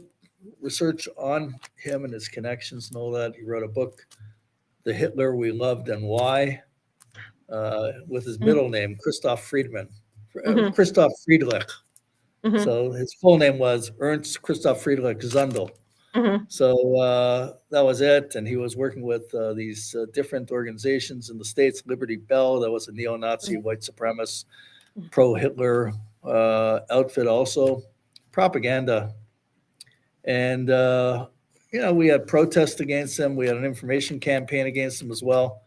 Speaker 2: research on him and his connections and all that. He wrote a book, The Hitler We Loved and Why, with his middle name, Christoph Friedman, Christoph Friedrich. So his full name was Ernst Christoph Friedrich Zundel. So that was it. And he was working with these different organizations in the States. Liberty Bell, that was a neo-Nazi white supremacist, pro-Hitler outfit also. Propaganda. And, we had protests against him. We had an information campaign against him as well.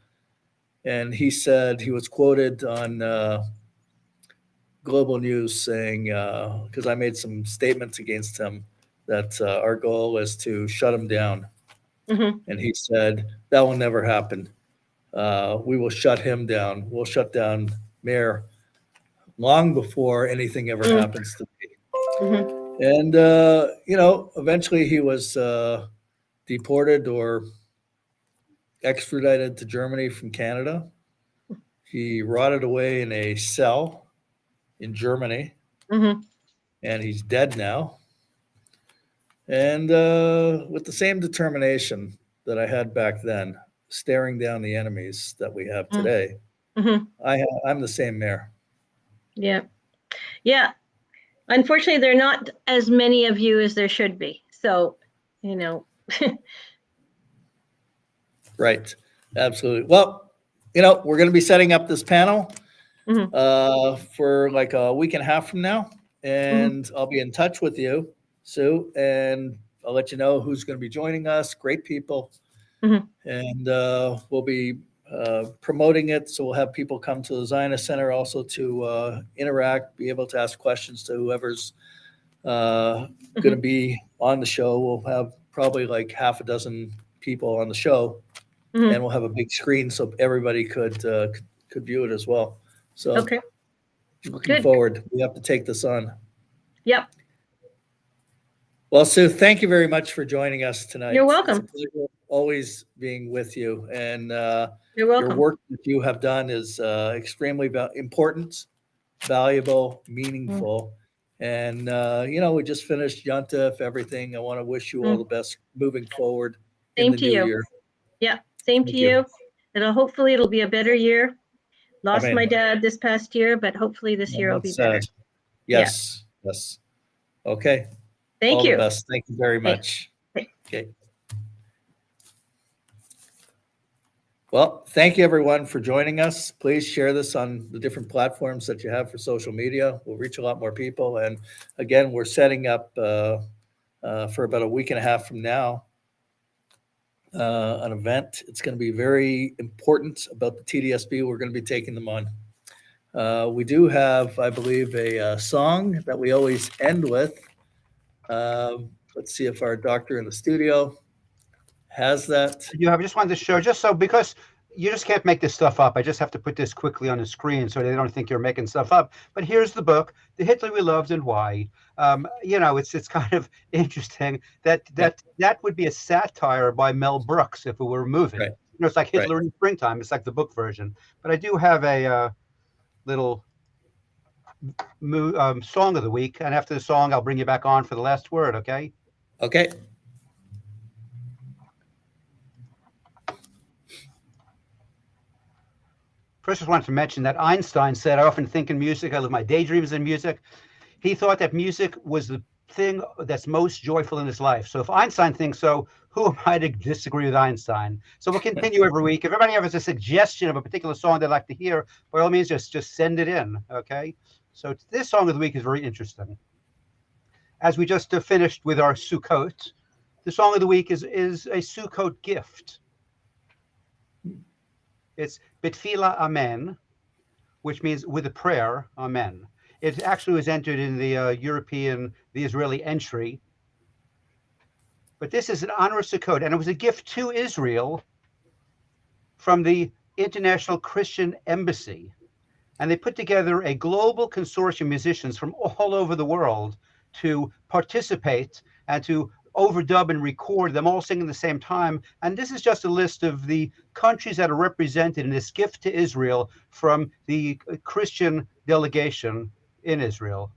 Speaker 2: And he said, he was quoted on Global News saying, because I made some statements against him, that our goal is to shut him down. And he said, that will never happen. We will shut him down. We'll shut down Meir long before anything ever happens to me. And, eventually he was deported or extradited to Germany from Canada. He rotted away in a cell in Germany, and he's dead now. And with the same determination that I had back then, staring down the enemies that we have today, I'm the same Meir.
Speaker 6: Yeah. Yeah. Unfortunately, there are not as many of you as there should be. So,
Speaker 2: Right. Absolutely. Well, we're going to be setting up this panel for like a week and a half from now. And I'll be in touch with you, Sue, and I'll let you know who's going to be joining us. Great people. And we'll be promoting it. So we'll have people come to the Zionist Center also to interact, be able to ask questions to whoever's going to be on the show. We'll have probably like half a dozen people on the show, and we'll have a big screen so everybody could view it as well. So looking forward. We have to take this on.
Speaker 6: Yep.
Speaker 2: Well, Sue, thank you very much for joining us tonight.
Speaker 6: You're welcome.
Speaker 2: It's a pleasure always being with you. And
Speaker 6: you're welcome.
Speaker 2: Your work that you have done is extremely important, valuable, meaningful. And, we just finished Yontif, everything. I want to wish you all the best moving forward in the new year.
Speaker 6: Yeah, same to you. Hopefully it'll be a better year. Lost my dad this past year, but hopefully this year will be better.
Speaker 2: Yes. Yes. Okay.
Speaker 6: Thank you.
Speaker 2: All the best. Thank you very much. Okay. Well, thank you everyone for joining us. Please share this on the different platforms that you have for social media. We'll reach a lot more people. And again, we're setting up for about a week and a half from now an event. It's going to be very important about the TDSB. We're going to be taking them on. We do have, I believe, a song that we always end with. Let's see if our doctor in the studio has that.
Speaker 7: I just wanted to show, because you just can't make this stuff up. I just have to put this quickly on the screen so they don't think you're making stuff up. But here's the book, The Hitler We Loved and Why. It's kind of interesting that would be a satire by Mel Brooks if it were a movie.
Speaker 2: Right.
Speaker 7: It's like Hitler in Springtime. It's like the book version. But I do have a little song of the week, and after the song, I'll bring you back on for the last word. Okay.
Speaker 2: Okay.
Speaker 7: First, I just wanted to mention that Einstein said, I often think in music, I live my daydreams in music. He thought that music was the thing that's most joyful in his life. So if Einstein thinks so, who am I to disagree with Einstein? So we'll continue every week. If everybody has a suggestion of a particular song they'd like to hear, by all means, just send it in, okay? So this song of the week is very interesting. As we just finished with our Sukkot, the song of the week is a Sukkot gift. It's Bitfila Amen, which means with a prayer, Amen. It actually was entered in the the Israeli entry. But this is an honor Sukkot, and it was a gift to Israel from the International Christian Embassy. And they put together a global consortium of musicians from all over the world to participate and to overdub and record them all singing at the same time. And this is just a list of the countries that are represented in this gift to Israel from the Christian delegation in Israel.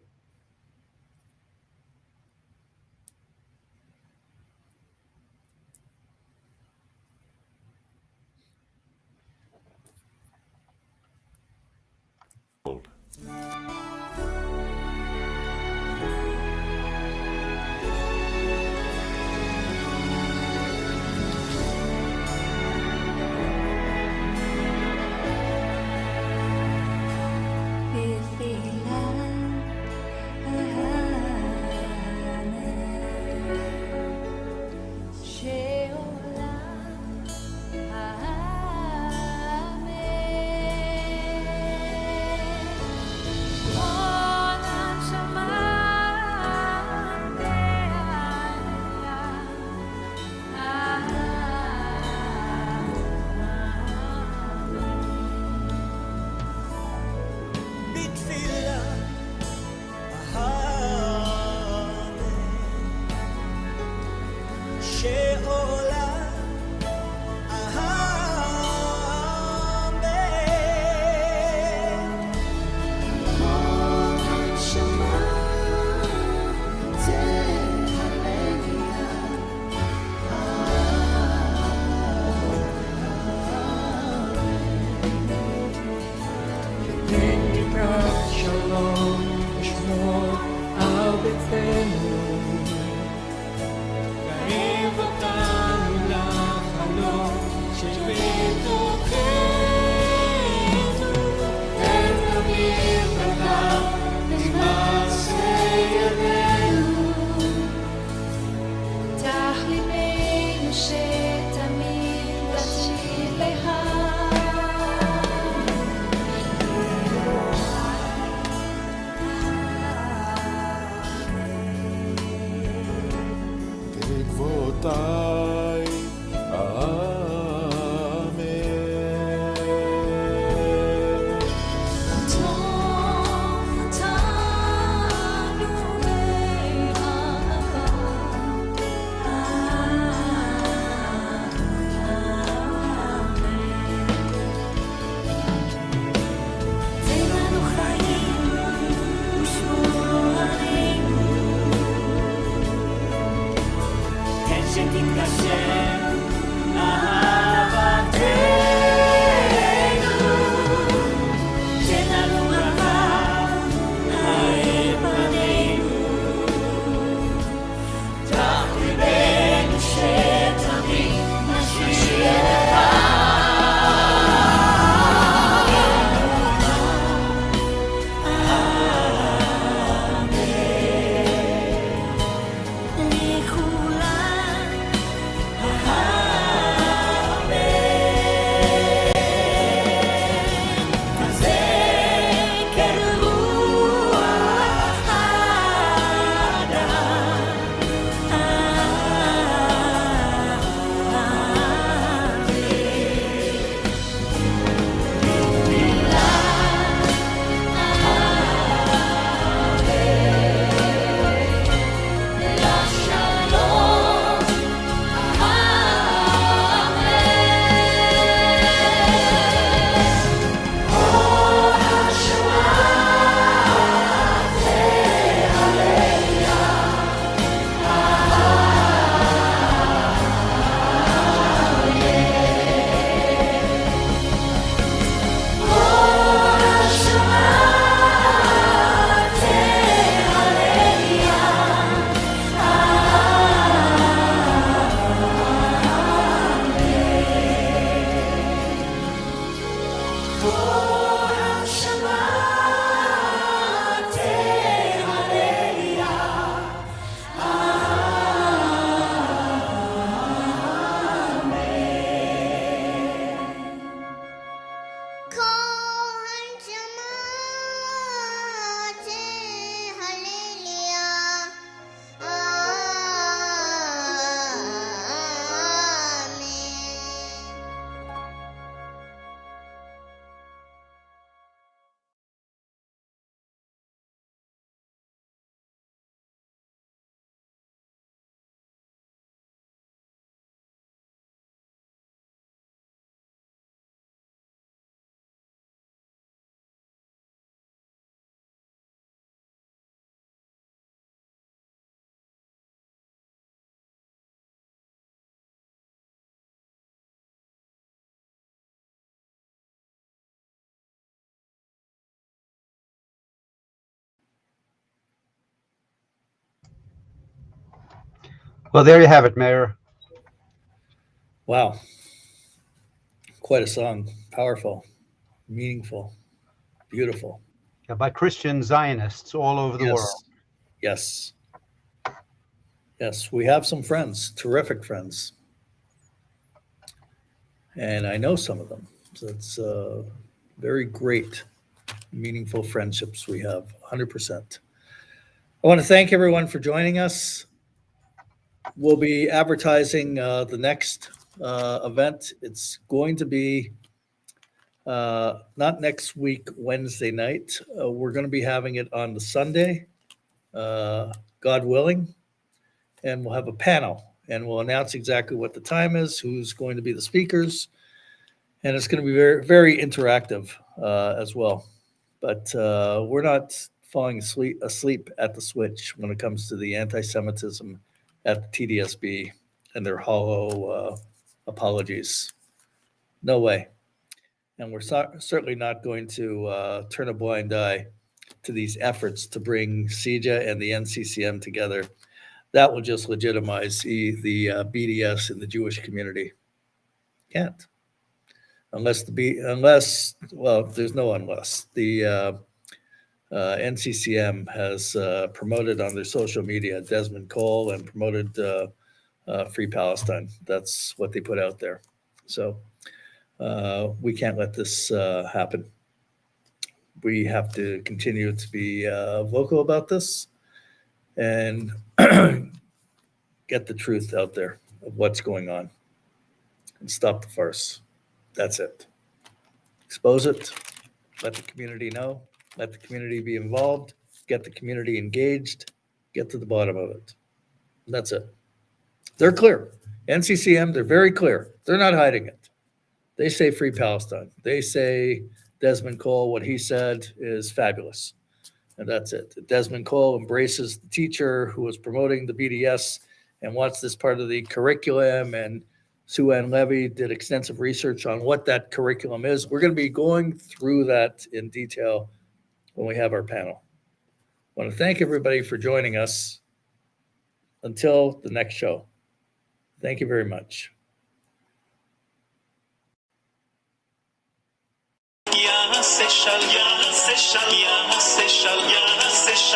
Speaker 7: Well, there you have it, Meir.
Speaker 2: Wow. Quite a song. Powerful, meaningful, beautiful.
Speaker 7: Yeah, by Christian Zionists all over the world.
Speaker 2: Yes. Yes, we have some friends, terrific friends. And I know some of them. So it's very great, meaningful friendships we have, 100%. I want to thank everyone for joining us. We'll be advertising the next event. It's going to be not next week, Wednesday night. We're going to be having it on the Sunday, God willing, and we'll have a panel, and we'll announce exactly what the time is, who's going to be the speakers, and it's going to be very, very interactive as well. But we're not falling asleep at the switch when it comes to the anti-Semitism at the TDSB and their hollow apologies. No way. And we're certainly not going to turn a blind eye to these efforts to bring CJA and the NCCM together. That will just legitimize the BDS in the Jewish community. Can't. Unless, well, there's no unless. The NCCM has promoted on their social media Desmond Cole and promoted Free Palestine. That's what they put out there. So we can't let this happen. We have to continue to be vocal about this and get the truth out there of what's going on and stop the farce. That's it. Expose it. Let the community know. Let the community be involved. Get the community engaged. Get to the bottom of it. And that's it. They're clear. NCCM, they're very clear. They're not hiding it. They say Free Palestine. They say Desmond Cole, what he said is fabulous. And that's it. Desmond Cole embraces the teacher who was promoting the BDS and wants this part of the curriculum. And Sue Ann Levy did extensive research on what that curriculum is. We're going to be going through that in detail when we have our panel. I want to thank everybody for joining us. Until the next show. Thank you very much.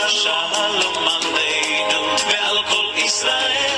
Speaker 2: Shalom Aleinu ve'al kol Israel.